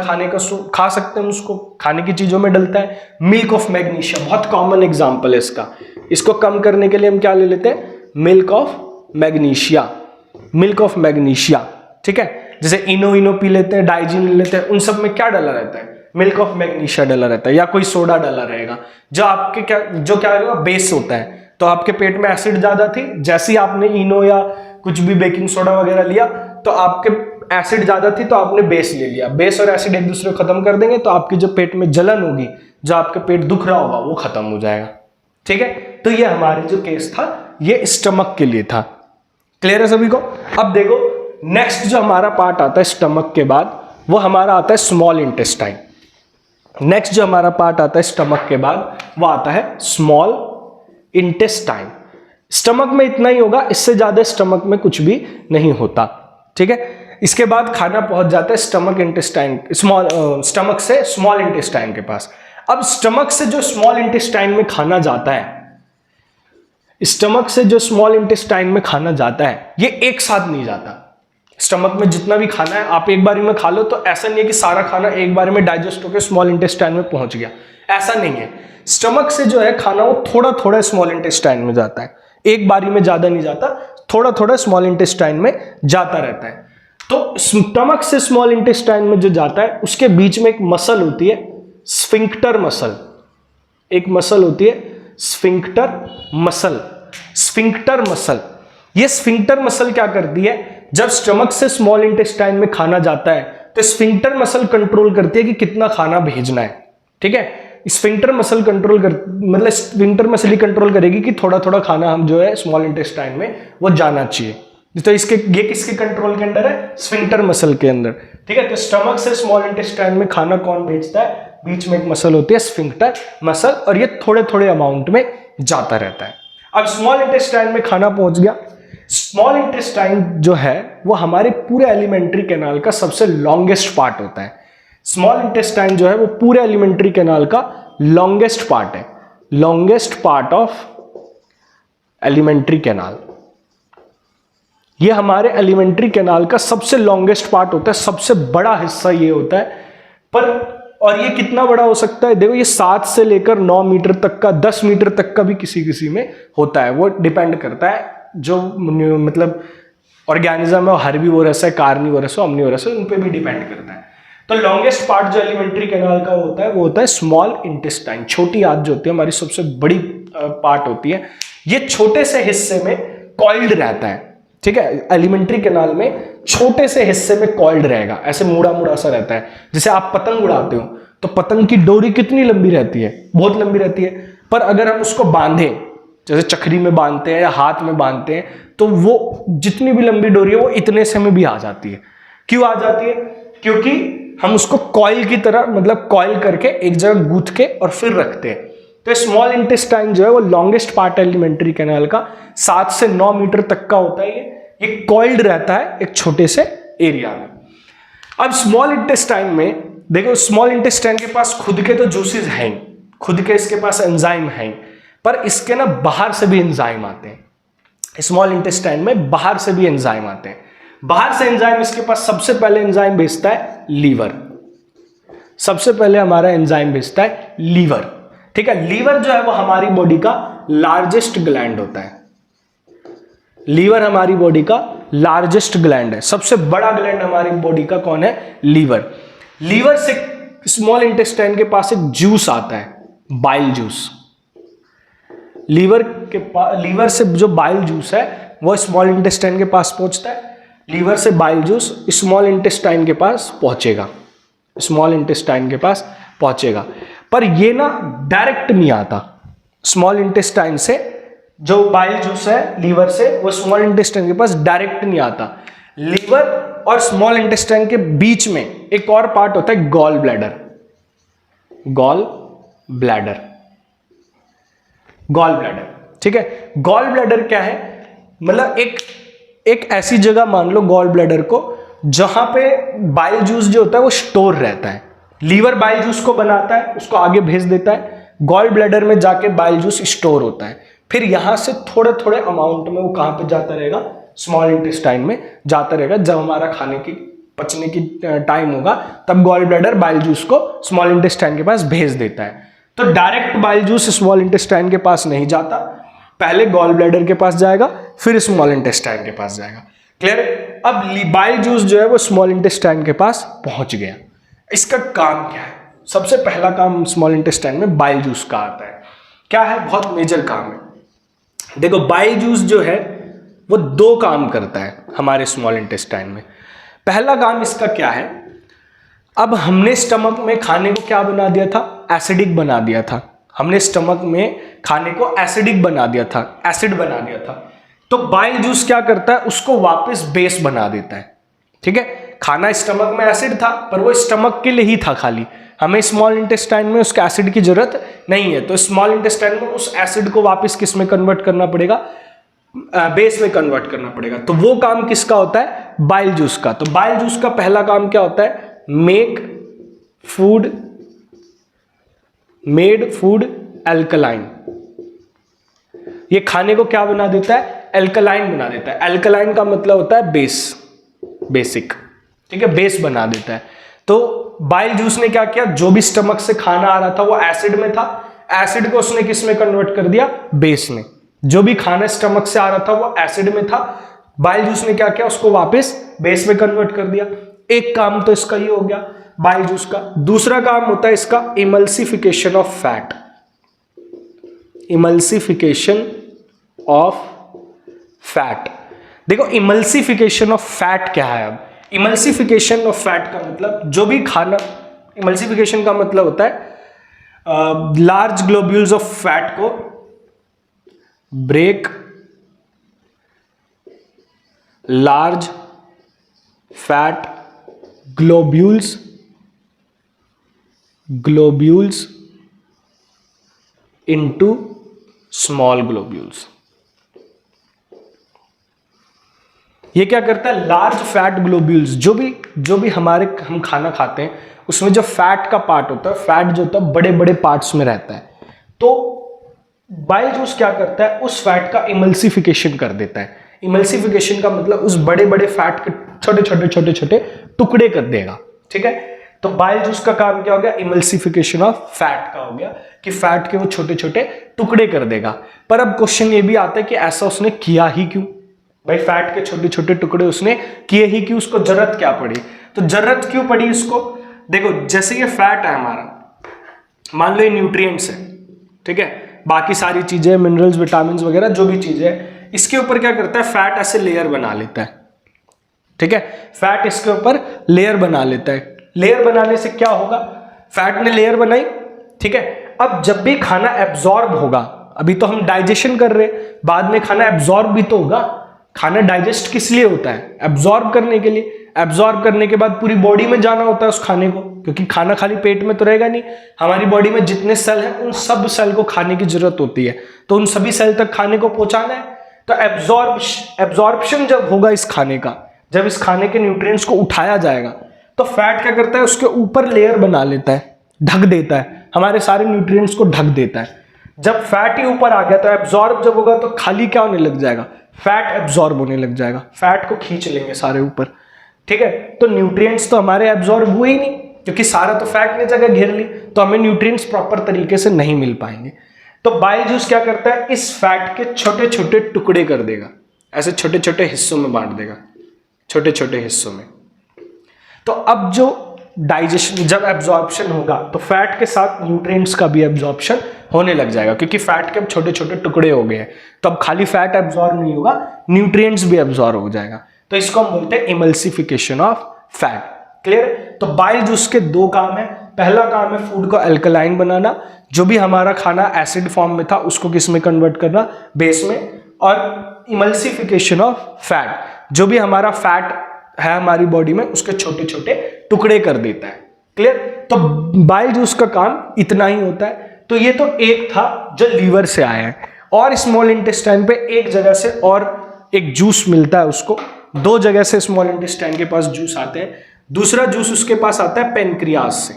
खा सकते हैं, उसको खाने की चीजों में डलता है। मिल्क ऑफ मैग्नीशिया बहुत कॉमन एग्जांपल है इसका। इसको कम करने के लिए हम क्या ले लेते हैं? Milk of magnesia, milk of magnesia. ठीक है, जैसे इनो पी लेते हैं, डाइजिन ले लेते हैं, उन सब में क्या डला रहता है? मिल्क ऑफ मैग्नीशिया डला रहता है, या कोई सोडा डला रहेगा जो आपके क्या रहेगा? बेस होता है। तो आपके पेट में एसिड ज्यादा थी, जैसे ही आपने इनो या कुछ भी बेकिंग सोडा वगैरह लिया तो आपके एसिड ज्यादा थी तो आपने बेस ले लिया। बेस और एसिड एक दूसरे को खत्म कर देंगे तो आपकी जो पेट में जलन होगी, जो आपके पेट दुख रहा होगा, वो खत्म हो जाएगा। ठीक है, तो ये हमारे जो केस था ये स्टमक के लिए था। क्लियर है सभी को? अब देखो नेक्स्ट जो हमारा पार्ट आता है स्टमक के बाद, वो हमारा आता है स्मॉल इंटेस्टाइन। नेक्स्ट जो हमारा पार्ट आता है स्टमक के बाद वो आता है स्मॉल इंटेस्टाइन। स्टमक में इतना ही होगा, इससे ज्यादा स्टमक में कुछ भी नहीं होता। ठीक है, इसके बाद खाना पहुंच जाता है स्टमक से स्मॉल इंटेस्टाइन के पास। अब स्टमक से जो स्मॉल इंटेस्टाइन में खाना जाता है, स्टमक से जो स्मॉल इंटेस्टाइन में खाना जाता है, ये एक साथ नहीं जाता। स्टमक में जितना भी खाना है आप एक बारी में खा लो, तो ऐसा नहीं है कि सारा खाना एक बारी में डाइजेस्ट होकर स्मॉल इंटेस्टाइन में पहुंच गया, ऐसा नहीं है। स्टमक से जो है खाना वो थोड़ा थोड़ा स्मॉल इंटेस्टाइन में जाता है, एक बारी में ज्यादा नहीं जाता, थोड़ा थोड़ा स्मॉल इंटेस्टाइन में जाता रहता है। तो स्टमक से स्मॉल इंटेस्टाइन में जो जाता है उसके बीच में एक मसल होती है, स्फिंक्टर मसल। एक मसल होती है स्फिंक्टर मसल। स्फिंक्टर मसल, ये स्फिंक्टर मसल क्या करती है? जब स्टमक से स्मॉल इंटेस्टाइन में खाना जाता है तो स्फिंक्टर मसल कंट्रोल करती है कि कितना खाना भेजना है। ठीक है, स्फिंक्टर मसल मतलब स्फिंक्टर मसल ही कंट्रोल करेगी कि थोड़ा थोड़ा खाना हम जो है स्मॉल इंटेस्टाइन में वो जाना चाहिए। तो ये किसके कंट्रोल के अंदर है? स्फिंक्टर मसल के अंदर। ठीक है, तो स्टमक से स्मॉल इंटेस्टाइन में खाना कौन भेजता है? बीच में एक मसल होती है स्फिंक्टर मसल, और ये थोड़े थोड़े अमाउंट में जाता रहता है। अब स्मॉल इंटेस्टाइन में खाना पहुंच गया। स्मॉल इंटेस्टाइन जो है वो हमारे पूरे एलिमेंट्री कैनाल का सबसे लॉन्गेस्ट पार्ट होता है। स्मॉल इंटेस्टाइन जो है वो पूरे एलिमेंट्री कैनाल का लॉन्गेस्ट पार्ट है, longest part of alimentary canal. ये हमारे एलिमेंट्री कैनाल का सबसे लॉन्गेस्ट पार्ट होता है, सबसे बड़ा हिस्सा ये होता है। पर और ये कितना बड़ा हो सकता है? देखो ये 7 से लेकर 9 मीटर तक का, 10 मीटर तक का भी किसी में होता है, वो डिपेंड करता है जो मतलब ऑर्गेनिज्म है, हर्बीवोरस है, कार्निवोरस है, ओमनीवोरस है, उन पे भी डिपेंड करता है। तो लॉन्गेस्ट पार्ट जो एलिमेंट्री कैनाल का होता है वो होता है स्मॉल इंटेस्टाइन। छोटी आंत जो होती है हमारी सबसे बड़ी पार्ट होती है, ये छोटे से हिस्से में कॉइल्ड रहता है। ठीक है, एलिमेंट्री कैनाल में छोटे से हिस्से में कॉइल्ड रहेगा, ऐसे मुड़ा मुड़ा सा रहता है। जैसे आप पतंग उड़ाते हो तो पतंग की डोरी कितनी लंबी रहती है? बहुत लंबी रहती है। पर अगर हम उसको बांधे, जैसे चक्री में बांधते हैं या हाथ में बांधते हैं, तो वो जितनी भी लंबी डोरी है वो इतने से में भी आ जाती है। क्यों आ जाती है? क्योंकि हम उसको कॉइल की तरह मतलब कॉइल करके एक जगह गूंथ के और फिर रखते हैं। तो स्मॉल इंटेस्टाइन जो है वो लॉन्गेस्ट पार्ट एलिमेंट्री कैनाल का 7 से 9 मीटर तक का होता है। ये कॉइल्ड रहता है एक छोटे से एरिया में। अब स्मॉल इंटेस्टाइन में देखो, स्मॉल इंटेस्टाइन के पास खुद के तो जूसेस हैं, खुद के इसके पास एंजाइम हैं, पर इसके ना बाहर से भी एंजाइम आते हैं। स्मॉल इंटेस्टाइन में बाहर से भी एंजाइम आते हैं। बाहर से एंजाइम इसके पास सबसे पहले एंजाइम भेजता है लीवर। सबसे पहले हमारा एंजाइम भेजता है लीवर। ठीक है, लीवर जो है वो हमारी बॉडी का लार्जेस्ट ग्लैंड होता है। लीवर हमारी बॉडी का लार्जेस्ट ग्लैंड है, सबसे बड़ा ग्लैंड हमारी बॉडी का कौन है? लीवर। लीवर से स्मॉल इंटेस्टाइन के पास एक जूस आता है, बाइल जूस। लीवर से जो बाइल जूस है वो स्मॉल इंटेस्टाइन के पास पहुंचता है। लीवर से बाइल जूस स्मॉल इंटेस्टाइन के पास पहुंचेगा, स्मॉल इंटेस्टाइन के पास पहुंचेगा। पर ये ना डायरेक्ट नहीं आता। स्मॉल इंटेस्टाइन से जो बाइल जूस है लीवर से, वो स्मॉल इंटेस्टाइन के पास डायरेक्ट नहीं आता। लीवर और स्मॉल इंटेस्टाइन के बीच में एक और पार्ट होता है gall bladder. Gall bladder, gall bladder, ठीक है। गॉल ब्लैडर क्या है, मतलब एक ऐसी जगह मान लो गॉल ब्लैडर को जहां पे बाइल जूस जो होता है वो स्टोर रहता है। लीवर बाइल जूस को बनाता है, उसको आगे भेज देता है, गॉल ब्लैडर में जाके बाइल जूस स्टोर होता है, फिर यहां से थोड़े थोड़े अमाउंट में वो कहां पे जाता रहेगा, स्मॉल इंटेस्टाइन में जाता रहेगा। जब हमारा खाने की पचने की टाइम होगा तब गॉल ब्लैडर बाइल जूस को स्मॉल इंटेस्टाइन के पास भेज देता है। तो direct bile juice small intestine के पास नहीं जाता, पहले गॉल ब्लैडर के पास जाएगा, फिर स्मॉल इंटेस्टाइन के पास जाएगा। क्लियर। अब बाइल जूस जो है वो स्मॉल इंटेस्टाइन के पास पहुंच गया। इसका काम क्या है, सबसे पहला काम स्मॉल इंटेस्टाइन में बाइल जूस का आता है। क्या है, बहुत मेजर काम है। देखो बाइल जूस जो है वो दो काम करता है हमारे स्मॉल इंटेस्टाइन में। पहला काम इसका क्या है, अब हमने स्टमक में खाने को क्या बना दिया था, एसिडिक बना दिया था। हमने स्टमक में खाने को एसिडिक बना दिया था, एसिड बना दिया था। तो बाइल जूस क्या करता है, उसको वापस बेस बना देता है। ठीक है, खाना स्टमक में एसिड था पर वो स्टमक के लिए ही था खाली, हमें स्मॉल इंटेस्टाइन में उसके एसिड की जरूरत नहीं है। तो स्मॉल इंटेस्टाइन में उस एसिड को वापस किस में कन्वर्ट करना पड़ेगा, बेस में कन्वर्ट करना पड़ेगा। तो वो काम किसका होता है, बाइल जूस का। तो बाइल जूस का पहला काम क्या होता है, मेड फूड एल्कलाइन। ये खाने को क्या बना देता है, एल्कलाइन बना देता है। एल्कलाइन का मतलब होता है बेस, बेसिक, ठीक है, बेस बना देता है। तो बाइल जूस ने क्या किया, जो भी स्टमक से खाना आ रहा था वो एसिड में था, एसिड को उसने किस में कन्वर्ट कर दिया, बेस में। जो भी खाना स्टमक से आ रहा था वो एसिड में था, बाइल जूस ने क्या किया, उसको वापस बेस में कन्वर्ट कर दिया। एक काम तो इसका ये हो गया बाइल जूस का। दूसरा काम होता है इसका emulsification of fat. Emulsification of fat. देखो इमल्सिफिकेशन ऑफ फैट क्या है। अब इमल्सिफिकेशन ऑफ फैट का मतलब जो भी खाना, इमल्सिफिकेशन का मतलब होता है लार्ज ग्लोब्यूल्स ऑफ फैट को break, large fat globules into small globules. ये क्या करता है, लार्ज फैट ग्लोब्यूल्स, जो भी हम खाना खाते हैं उसमें जो फैट का पार्ट होता है, फैट जो होता है बड़े बड़े पार्ट्स में रहता है। तो बाइल जूस क्या करता है, उस फैट का इमल्सिफिकेशन कर देता है। इमल्सिफिकेशन का मतलब उस बड़े बड़े फैट के छोटे छोटे टुकड़े कर देगा। ठीक है, तो बाइल जूस का काम क्या हो गया, इमल्सिफिकेशन ऑफ फैट का हो गया कि फैट के वो छोटे छोटे टुकड़े कर देगा। पर अब क्वेश्चन ये भी आता है कि ऐसा उसने किया ही क्यों, भाई फैट के छोटे छोटे टुकड़े उसने किए ही क्यों, उसको जरूरत क्या पड़ी। तो जरूरत क्यों पड़ी उसको, देखो जैसे ये फैट है हमारा, मान लो ये न्यूट्रिएंट्स है, ठीक है, बाकी सारी चीजें मिनरल्स विटामिन वगैरह जो भी चीजें है, इसके ऊपर क्या करता है, फैट ऐसे लेयर बना लेता है। ठीक है, फैट इसके ऊपर लेयर बना लेता है। लेयर बनाने से क्या होगा, फैट ने लेयर बनाई, ठीक है, अब जब भी खाना एब्जॉर्ब होगा, अभी तो हम डाइजेशन कर रहे हैं, बाद में खाना एब्जॉर्ब भी तो होगा। खाना डाइजेस्ट किस लिए होता है, एब्जॉर्ब करने के लिए। एब्जॉर्ब करने के बाद पूरी बॉडी में जाना होता है उस खाने को, क्योंकि खाना खाली पेट में तो रहेगा नहीं, हमारी बॉडी में जितने सेल हैं उन सब सेल को खाने की जरूरत होती है, तो उन सभी सेल तक खाने को पहुंचाना है। तो एब्जॉर्प्शन जब होगा इस खाने का, जब इस खाने के न्यूट्रिएंट्स को उठाया जाएगा, तो फैट क्या करता है, उसके ऊपर लेयर बना लेता है, ढक देता है, हमारे सारे न्यूट्रिएंट्स को ढक देता है। जब फैट ही ऊपर आ गया तो एब्जॉर्ब जब होगा तो खाली क्या होने लग जाएगा, फैट एब्जॉर्ब होने लग जाएगा, फैट को खींच लेंगे सारे ऊपर। ठीक है, तो न्यूट्रिएंट्स तो हमारे एब्जॉर्ब हुए ही नहीं, क्योंकि सारा तो फैट ने जगह घेर ली, तो हमें न्यूट्रिएंट्स प्रॉपर तरीके से नहीं मिल पाएंगे। तो बाइल जूस क्या करता है, इस फैट के छोटे छोटे टुकड़े कर देगा, ऐसे छोटे छोटे हिस्सों में बांट देगा, छोटे छोटे हिस्सों में। तो अब जो डाइजेशन, जब एब्जॉर्प्शन होगा तो फैट के साथ न्यूट्रिएंट्स का भी एब्जॉर्प्शन होने लग जाएगा, क्योंकि फैट के अब छोटे छोटे टुकड़े हो गए हैं। तो अब खाली फैट एब्जॉर्ब नहीं होगा, न्यूट्रिएंट्स भी एब्जॉर्ब हो जाएगा। तो इसको हम बोलते हैं इमल्सिफिकेशन ऑफ फैट। क्लियर। तो बाइल जूस के दो काम है, पहला काम है फूड को अल्कलाइन बनाना, जो भी हमारा खाना एसिड फॉर्म में था उसको किस में कन्वर्ट करना, बेस में। और इमल्सिफिकेशन ऑफ फैट, जो भी हमारा फैट है हमारी बॉडी में उसके छोटे छोटे टुकड़े कर देता है। क्लियर? तो बाइल जूस का काम इतना ही होता है। तो ये तो एक था जो लीवर से आया है, और स्मॉल इंटेस्टाइन पे एक जगह से और एक जूस मिलता है उसको, दो जगह से स्मॉल इंटेस्टाइन के पास जूस आते हैं। दूसरा जूस उसके पास आता है पेनक्रियाज से,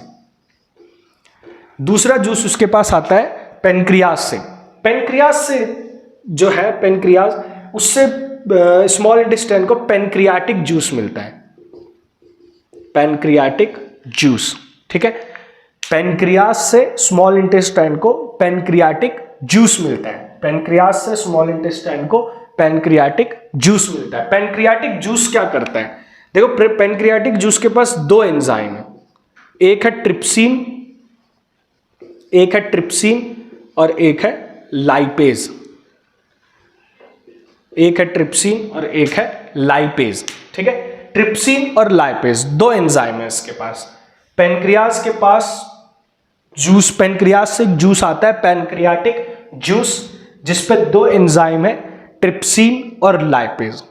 दूसरा जूस उसके पास आता है पेनक्रियाज से। पेनक्रियाज से जो है, पेनक्रियाज, उससे स्मॉल इंटेस्टाइन को पेनक्रियाटिक जूस मिलता है, पेनक्रियाटिक जूस। ठीक है, पेनक्रियाज से स्मॉल इंटेस्टाइन को पेनक्रियाटिक जूस मिलता है, पेनक्रियाज से स्मॉल इंटेस्टाइन को पेनक्रियाटिक जूस मिलता है। पेनक्रियाटिक जूस क्या करता है? देखो, पेनक्रियाटिक जूस के पास दो एंजाइम है, एक है ट्रिप्सिन, एक है ट्रिप्सिन और एक है लाइपेज, एक है ट्रिप्सिन और एक है लाइपेज। ठीक है, ट्रिप्सिन और लाइपेज दो एंजाइम है इसके पास। पेनक्रियाज के पास जूस, पेनक्रियाज से जूस आता है पेनक्रियाटिक जूस, जिसपे दो एंजाइम है, ट्रिप्सिन और लाइपेज।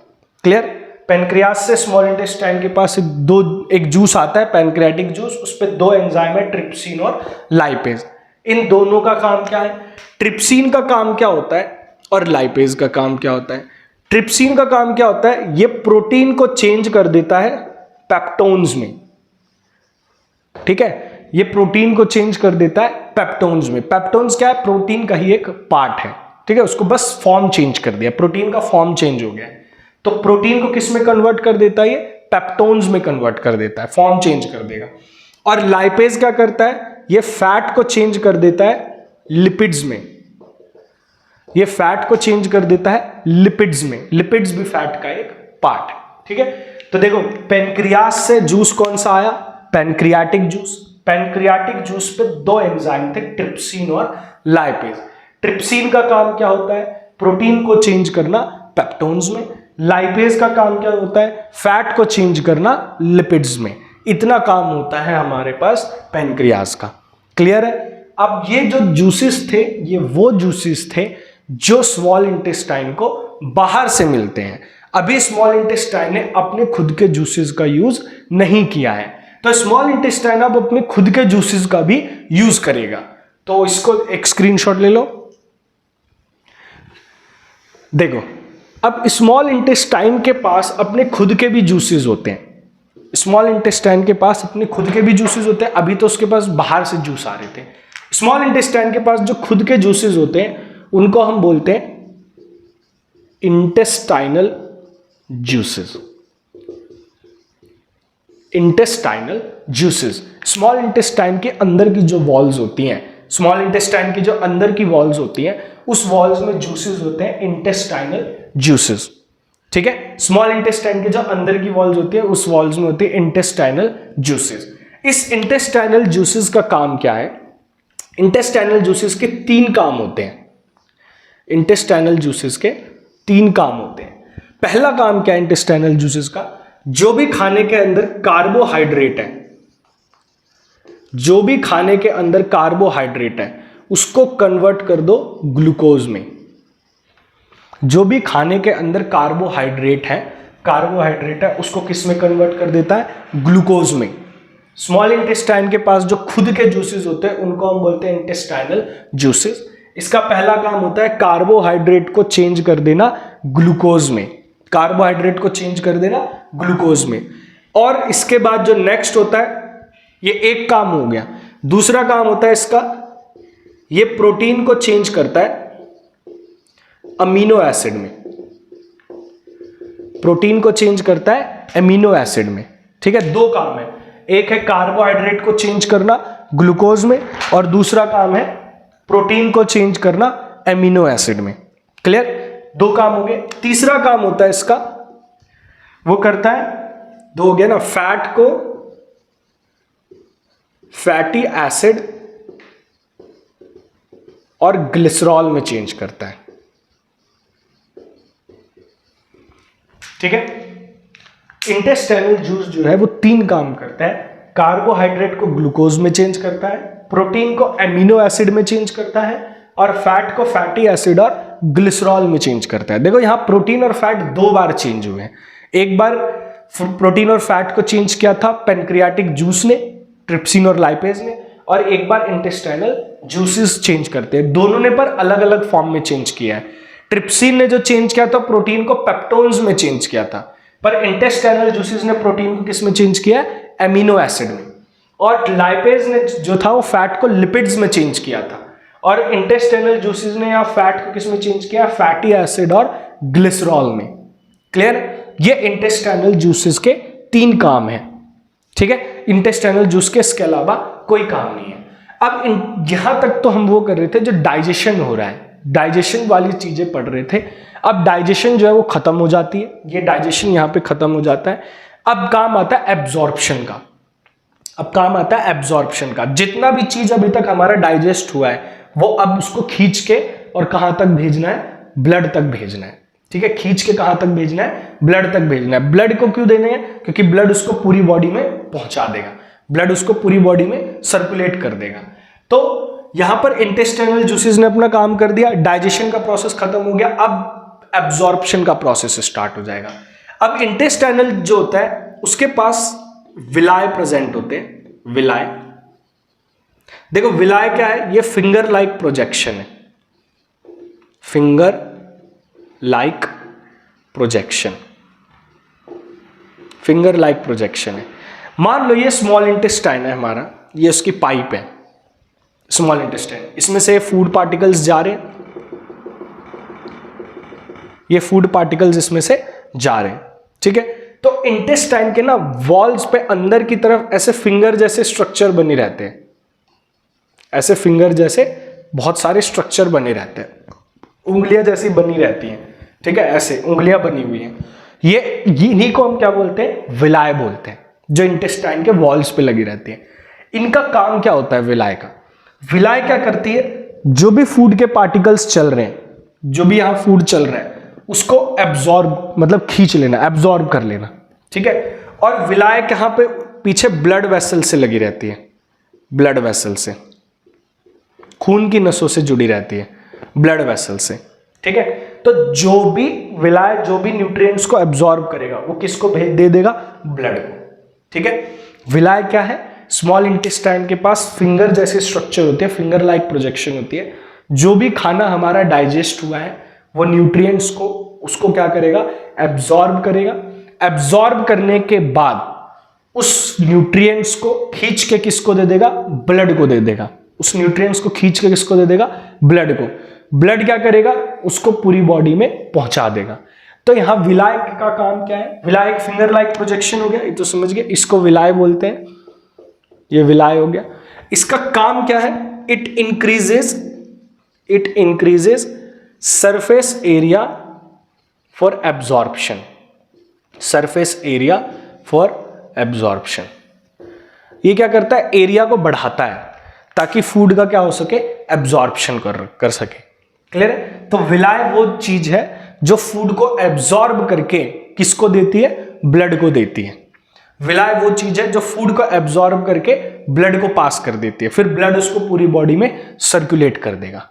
क्लियर? पेनक्रियाज से स्मॉल इंटेस्टाइन के पास एक जूस आता है पेनक्रियाटिक जूस, उस पे दो एंजाइम है, ट्रिप्सिन और लाइपेज। इन दोनों का काम क्या है? ट्रिप्सिन का काम क्या होता है और लाइपेज का काम क्या होता है? ट्रिप्सिन का काम क्या होता है? ये प्रोटीन को चेंज कर देता है पेप्टोन्स में। ठीक है, ये प्रोटीन को चेंज कर देता है पेप्टोन्स में। पेप्टोन्स क्या है? प्रोटीन का ही एक पार्ट है। ठीक है, उसको बस फॉर्म चेंज कर दिया, प्रोटीन का फॉर्म चेंज हो गया। तो प्रोटीन को किस में कन्वर्ट कर देता है? ये पेप्टोन्स में कन्वर्ट कर देता है, फॉर्म चेंज कर देगा। और लाइपेज क्या करता है? ये फैट को चेंज कर देता है लिपिड्स में, ये फैट को चेंज कर देता है लिपिड्स में। लिपिड्स भी फैट का एक पार्ट है। ठीक है, तो देखो, पेनक्रियाज से जूस कौन सा आया? Pancreatic juice. पेनक्रियाटिक जूस पे दो एंजाइम थे, ट्रिप्सिन और लाइपेज। ट्रिप्सिन का काम क्या होता है? प्रोटीन को चेंज करना पेप्टोन्स में। लाइपेज का काम क्या होता है? फैट को चेंज करना लिपिड्स में। इतना काम होता है हमारे पास पेनक्रियाज का। क्लियर है? अब ये जो जूसेस थे, ये वो जूसेस थे जो स्मॉल इंटेस्टाइन को बाहर से मिलते हैं। अभी स्मॉल इंटेस्टाइन ने अपने खुद के जूसेस का यूज नहीं किया है, तो स्मॉल इंटेस्टाइन अब अपने खुद के जूसेस का भी यूज करेगा। तो इसको एक स्क्रीनशॉट ले लो। देखो, अब स्मॉल इंटेस्टाइन के पास अपने खुद के भी जूसेस होते हैं। स्मॉल इंटेस्टाइन के पास अपने खुद के भी जूसेस होते हैं। अभी तो उसके पास बाहर से जूस आ रहे थे। स्मॉल इंटेस्टाइन के पास जो खुद के जूसेस होते हैं उनको हम बोलते हैं intestinal juices. Intestinal juices. Small intestine के अंदर की जो वॉल्स होती हैं, स्मॉल इंटेस्टाइन की जो अंदर की वॉल्स होती हैं, उस वॉल्स में जूसेस होते हैं इंटेस्टाइनल जूसेस। ठीक है, स्मॉल इंटेस्टाइन के जो अंदर की वॉल्स होती है, उस वॉल्स में होती है इंटेस्टाइनल जूसेस। इस इंटेस्टाइनल जूसेस का काम क्या है? इंटेस्टाइनल जूसेस के तीन काम होते हैं। इंटेस्टाइनल जूसेस के तीन काम होते हैं। पहला काम क्या है इंटेस्टाइनल जूसेस का? जो भी खाने के अंदर कार्बोहाइड्रेट है, जो भी खाने के अंदर कार्बोहाइड्रेट है, उसको कन्वर्ट कर दो ग्लूकोज में। जो भी खाने के अंदर कार्बोहाइड्रेट है, उसको किस में कन्वर्ट कर देता है? ग्लूकोज में। स्मॉल इंटेस्टाइन के पास जो खुद के जूसेस होते हैं उनको हम बोलते हैं इंटेस्टाइनल जूसेस। इसका पहला काम होता है कार्बोहाइड्रेट को चेंज कर देना ग्लूकोज में, कार्बोहाइड्रेट को चेंज कर देना ग्लूकोज में। और इसके बाद जो नेक्स्ट होता है, ये एक काम हो गया। दूसरा काम होता है इसका, ये प्रोटीन को चेंज करता है अमीनो एसिड में, प्रोटीन को चेंज करता है अमीनो एसिड में। ठीक है, दो काम है, एक है कार्बोहाइड्रेट को चेंज करना ग्लूकोज में, और दूसरा काम है प्रोटीन को चेंज करना अमीनो एसिड में। क्लियर? दो काम हो गए। तीसरा काम होता है इसका, वो करता है, दो हो गया ना, फैट को फैटी एसिड और ग्लिसरॉल में चेंज करता है। ठीक है, इंटेस्टाइनल जूस जो है वो तीन काम करता है। कार्बोहाइड्रेट को ग्लूकोज में चेंज करता है, प्रोटीन को एमिनो एसिड में चेंज करता है, और फैट को फैटी एसिड और ग्लिसरॉल में चेंज करता है। देखो, यहां प्रोटीन और फैट दो बार चेंज हुए हैं। एक बार प्रोटीन और फैट को चेंज किया था पैनक्रियाटिक जूस ने, ट्रिप्सिन और लाइपेज ने, और एक बार इंटेस्टाइनल जूसेस चेंज करते हैं। दोनों ने पर अलग अलग फॉर्म में चेंज किया है। ट्रिप्सिन ने जो चेंज किया था प्रोटीन को पेप्टोन्स में चेंज किया था, पर इंटेस्टाइनल जूसेस ने प्रोटीन को किस में चेंज किया है? एमिनो एसिड में। और लाइपेज ने जो था वो फैट को लिपिड्स में चेंज किया था, और इंटेस्टाइनल जूसेस ने या फैट को किस में चेंज किया? फैटी एसिड और ग्लिसरॉल में। क्लियर? ये इंटेस्टाइनल जूसेस के 3 काम हैं। ठीक है, इंटेस्टाइनल जूस के इसके अलावा कोई काम नहीं है। अब यहां तक तो हम वो कर रहे थे जो डाइजेशन हो रहा है, डाइजेशन वाली चीजें पढ़ रहे थे। अब डाइजेशन जो है वो खत्म हो जाती है, ये डाइजेशन यहां पे खत्म हो जाता है। अब काम आता है एब्जॉर्प्शन का। अब काम आता है एब्जॉर्प्शन का। जितना भी चीज अभी तक हमारा डाइजेस्ट हुआ है वो अब उसको खींच के और कहां तक भेजना है? ब्लड तक भेजना है। ठीक है, खींच के कहां तक भेजना है? ब्लड तक भेजना है। ब्लड को क्यों देने हैं? क्योंकि ब्लड उसको पूरी बॉडी में पहुंचा देगा, ब्लड उसको पूरी बॉडी में सर्कुलेट कर देगा। तो यहां पर इंटेस्टाइनल जूसेस ने अपना काम कर दिया, डाइजेशन का प्रोसेस खत्म हो गया। अब एब्जॉर्प्शन का प्रोसेस स्टार्ट हो जाएगा। अब इंटेस्टाइनल जो होता है उसके पास विलाय प्रेजेंट होते हैं। विलाय, देखो विलाय क्या है? ये फिंगर लाइक प्रोजेक्शन है, finger like projection, finger like projection है। मान लो ये स्मॉल इंटेस्टाइन है हमारा, ये उसकी पाइप है स्मॉल इंटेस्टाइन, इसमें से फूड पार्टिकल्स जा रहे हैं, ये फूड पार्टिकल्स इसमें से जा रहे हैं। ठीक है, तो इंटेस्टाइन के ना वॉल्स पे अंदर की तरफ ऐसे फिंगर जैसे स्ट्रक्चर बने रहते हैं, ऐसे फिंगर जैसे बहुत सारे स्ट्रक्चर बने रहते हैं, उंगलियां जैसी बनी रहती हैं। ठीक है, ऐसे उंगलियां बनी हुई हैं। ये इन्हीं को हम क्या बोलते हैं? विलाय बोलते हैं, जो इंटेस्टाइन के वॉल्स पे लगी रहती है। इनका काम क्या होता है विलाय का? विलाय क्या करती है? जो भी फूड के पार्टिकल्स चल रहे हैं, जो भी यहां फूड चल रहा है उसको एब्जॉर्ब, मतलब खींच लेना, एब्जॉर्ब कर लेना। ठीक है, और विलाय कहां पे? पीछे ब्लड वेसल से लगी रहती है, ब्लड वेसल से, खून की नसों से जुड़ी रहती है, ब्लड वेसल से। ठीक है, तो जो भी विलाय जो भी न्यूट्रिएंट्स को एब्जॉर्ब करेगा वो किसको भेज दे देगा? ब्लड को। ठीक है, विलाय क्या है? स्मॉल इंटेस्टाइन के पास फिंगर जैसे स्ट्रक्चर होती है, फिंगर लाइक प्रोजेक्शन होती है। जो भी खाना हमारा डाइजेस्ट हुआ है वो न्यूट्रिएंट्स को उसको क्या करेगा? एब्जॉर्ब करेगा। एब्जॉर्ब करने के बाद उस न्यूट्रिएंट्स को खींच के किसको दे देगा? ब्लड को दे देगा। उस न्यूट्रिएंट्स को खींच के किसको दे देगा? ब्लड को। ब्लड क्या करेगा? उसको पूरी बॉडी में पहुंचा देगा। तो यहां विलाय का काम क्या है? विलाय एक फिंगर लाइक प्रोजेक्शन हो गया, ये तो समझ गए, इसको विलाय बोलते हैं, ये विलाय हो गया। इसका काम क्या है? It increases surface area for absorption, surface area for absorption. ये क्या करता है? एरिया को बढ़ाता है ताकि फूड का क्या हो सके? एब्जॉर्प्शन कर सके। क्लियर है? तो विलाय वो चीज है जो फूड को एब्जॉर्ब करके किसको देती है? ब्लड को देती है। विलाय वो चीज है जो फूड को एब्जॉर्ब करके ब्लड को पास कर देती है, फिर ब्लड उसको पूरी बॉडी में सर्कुलेट कर देगा।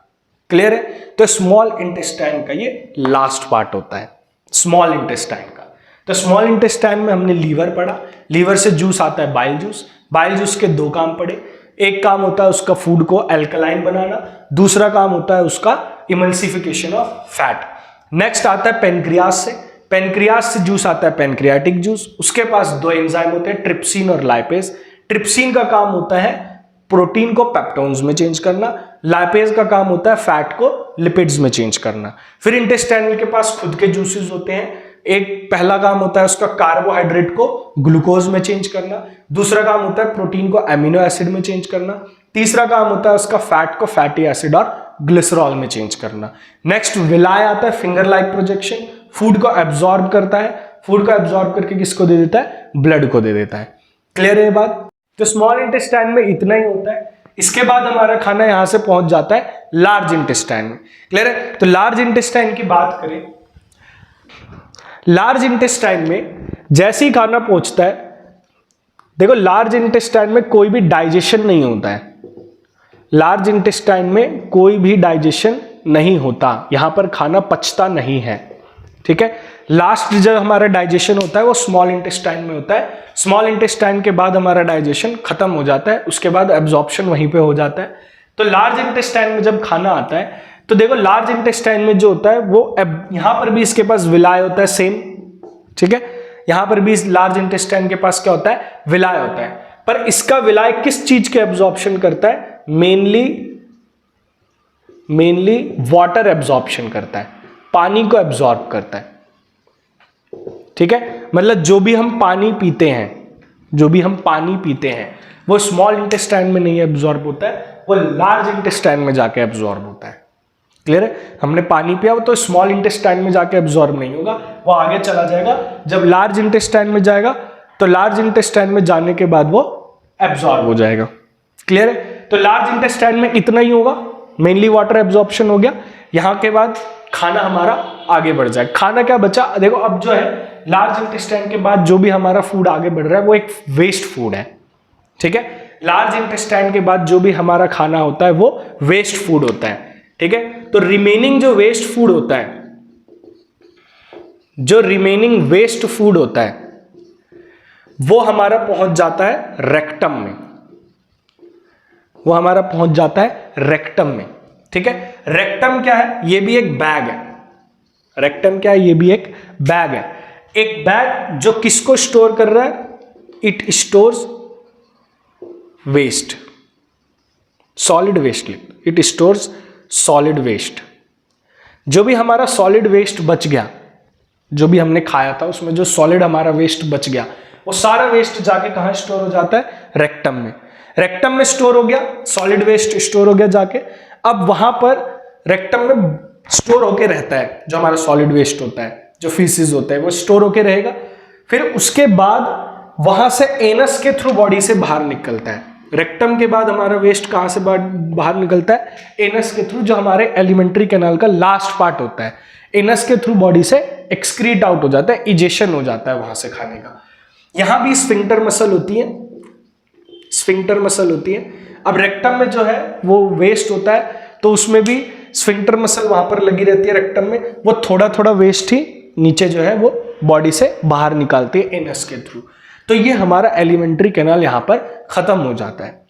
क्लियर है? तो स्मॉल इंटेस्टाइन का ये लास्ट पार्ट होता है, स्मॉल इंटेस्टाइन का। तो स्मॉल इंटेस्टाइन में हमने लीवर पढ़ा, लीवर से जूस आता है बाइल जूस। बाइल जूस के 2 काम पढ़े, एक काम होता है उसका फूड को अल्कलाइन बनाना, दूसरा काम होता है उसका इमल्सिफिकेशन ऑफ फैट। नेक्स्ट आता है पेनक्रियास से, पेनक्रियास से जूस आता है पेनक्रियाटिक जूस। उसके पास 2 एंजाइम होते हैं, ट्रिप्सिन और लाइपेज। ट्रिप्सिन का काम होता है प्रोटीन को पेप्टोन्स में चेंज करना, लाइपेज का काम होता है फैट को लिपिड्स में चेंज करना। फिर इंटेस्टाइनल के पास खुद के जूसेस होते हैं, एक पहला काम होता है उसका कार्बोहाइड्रेट को ग्लूकोज में चेंज करना, दूसरा काम होता है प्रोटीन को अमीनो एसिड में चेंज करना, तीसरा काम होता है उसका फैट को फैटी एसिड और ग्लिसरॉल में चेंज करना। नेक्स्ट विलाय आता है, फिंगर लाइक प्रोजेक्शन, फूड को एब्जॉर्ब करता है, फूड को एब्जॉर्ब करके किसको दे देता है? ब्लड को दे देता है। क्लियर है बात? तो स्मॉल इंटेस्टाइन में इतना ही होता है। इसके बाद हमारा खाना यहां से पहुंच जाता है लार्ज इंटेस्टाइन में। क्लियर है? तो लार्ज इंटेस्टाइन की बात करें, लार्ज इंटेस्टाइन में जैसे ही खाना पहुंचता है, देखो लार्ज इंटेस्टाइन में कोई भी डाइजेशन नहीं होता है, लार्ज इंटेस्टाइन में कोई भी डाइजेशन नहीं होता, यहां पर खाना पचता नहीं है। ठीक है। लास्ट जब हमारा डाइजेशन होता है वो स्मॉल इंटेस्टाइन में होता है। स्मॉल इंटेस्टाइन के बाद हमारा डाइजेशन खत्म हो जाता है, उसके बाद एब्जॉर्प्शन वहीं पे हो जाता है। तो लार्ज इंटेस्टाइन में जब खाना आता है तो देखो लार्ज इंटेस्टाइन में जो होता है वो यहां पर भी इसके पास विलाय होता है सेम, ठीक है। यहां पर भी लार्ज इंटेस्टाइन के पास क्या होता है, विलाय होता है। पर इसका विलाय किस चीज के एब्जॉर्प्शन करता है, मेनली वाटर एब्जॉर्प्शन करता है, पानी को एब्जॉर्ब करता है, ठीक है। मतलब जो भी हम पानी पीते हैं वो स्मॉल इंटेस्टाइन में नहीं एब्जॉर्ब होता है, वो लार्ज इंटेस्टाइन में जाके एब्जॉर्ब होता है। क्लियर है। हमने पानी पिया वो तो स्मॉल इंटेस्टाइन में जाके एब्जॉर्ब नहीं होगा, वो आगे चला जाएगा। जब लार्ज इंटेस्टाइन में जाएगा तो लार्ज इंटेस्टाइन में जाने के बाद वो एब्जॉर्ब हो जाएगा। क्लियर है। तो लार्ज इंटेस्टाइन में इतना ही होगा, मेनली वाटर एब्जॉर्प्शन हो गया। यहां के बाद खाना हमारा आगे बढ़ जाए। खाना क्या बचा, देखो अब जो है लार्ज इंटेस्टाइन के बाद जो भी हमारा फूड आगे बढ़ रहा है वो एक वेस्ट फूड है, ठीक है। लार्ज इंटेस्टाइन के बाद जो भी हमारा खाना होता है वो वेस्ट फूड होता है, ठीक है। तो रिमेनिंग जो वेस्ट फूड होता है, वो हमारा पहुंच जाता है रेक्टम में, ठीक है। रेक्टम क्या है, ये भी एक बैग है। एक बैग जो किसको स्टोर कर रहा है, it stores waste, solid waste. जो भी हमारा सॉलिड वेस्ट बच गया, जो भी हमने खाया था उसमें जो सॉलिड हमारा वेस्ट बच गया, वो सारा वेस्ट जाके कहां स्टोर हो जाता है, रेक्टम में स्टोर हो गया, सॉलिड वेस्ट स्टोर हो गया जाके। अब वहां पर रेक्टम में स्टोर होके रहता है, जो हमारा सॉलिड वेस्ट होता है, जो फीसिस होता है वो स्टोर होके रहेगा। फिर उसके बाद वहां से एनस के थ्रू बॉडी से बाहर निकलता है। रेक्टम के बाद हमारा वेस्ट कहां से बाहर निकलता है, एनस के थ्रू, जो हमारे एलिमेंट्री कैनाल का लास्ट पार्ट होता है। एनस के थ्रू बॉडी से एक्सक्रीट आउट हो जाता है, इजेशन हो जाता है वहां से खाने का। यहां भी स्फिंक्टर मसल होती है। अब रेक्टम में जो है वो वेस्ट होता है, तो उसमें भी स्फिंक्टर मसल वहां पर लगी रहती है रेक्टम में, वो थोड़ा थोड़ा वेस्ट ही नीचे जो है वो बॉडी से बाहर निकालती है एनस के थ्रू। तो ये हमारा एलिमेंट्री कैनाल यहां पर खत्म हो जाता है।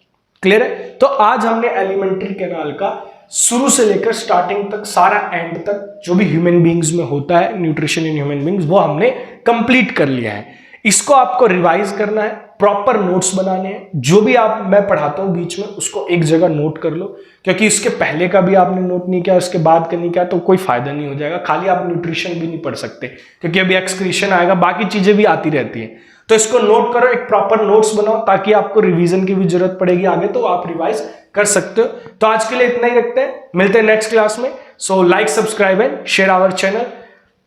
क्लियर है। तो आज हमने एलिमेंट्री कैनाल का शुरू से लेकर स्टार्टिंग तक, सारा एंड तक जो भी ह्यूमन बींग्स में होता है, न्यूट्रिशन इन ह्यूमन बींग्स, वो हमने कंप्लीट कर लिया है। इसको आपको रिवाइज करना है, प्रॉपर नोट्स बनाने हैं। जो भी मैं पढ़ाता हूं बीच में उसको एक जगह नोट कर लो, क्योंकि इसके पहले का भी आपने नोट नहीं किया, उसके बाद का नहीं किया तो कोई फायदा नहीं हो जाएगा। खाली आप न्यूट्रिशन भी नहीं पढ़ सकते, क्योंकि अभी एक्सक्रीशन आएगा, बाकी चीजें भी आती रहती हैं। तो इसको नोट करो, एक प्रॉपर नोट्स बनाओ, ताकि आपको रिवीजन की भी जरूरत पड़ेगी आगे तो आप रिवाइज कर सकते हो। तो आज के लिए इतना ही रखते हैं, मिलते हैं नेक्स्ट क्लास में। So like, subscribe and share our channel.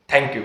Thank you.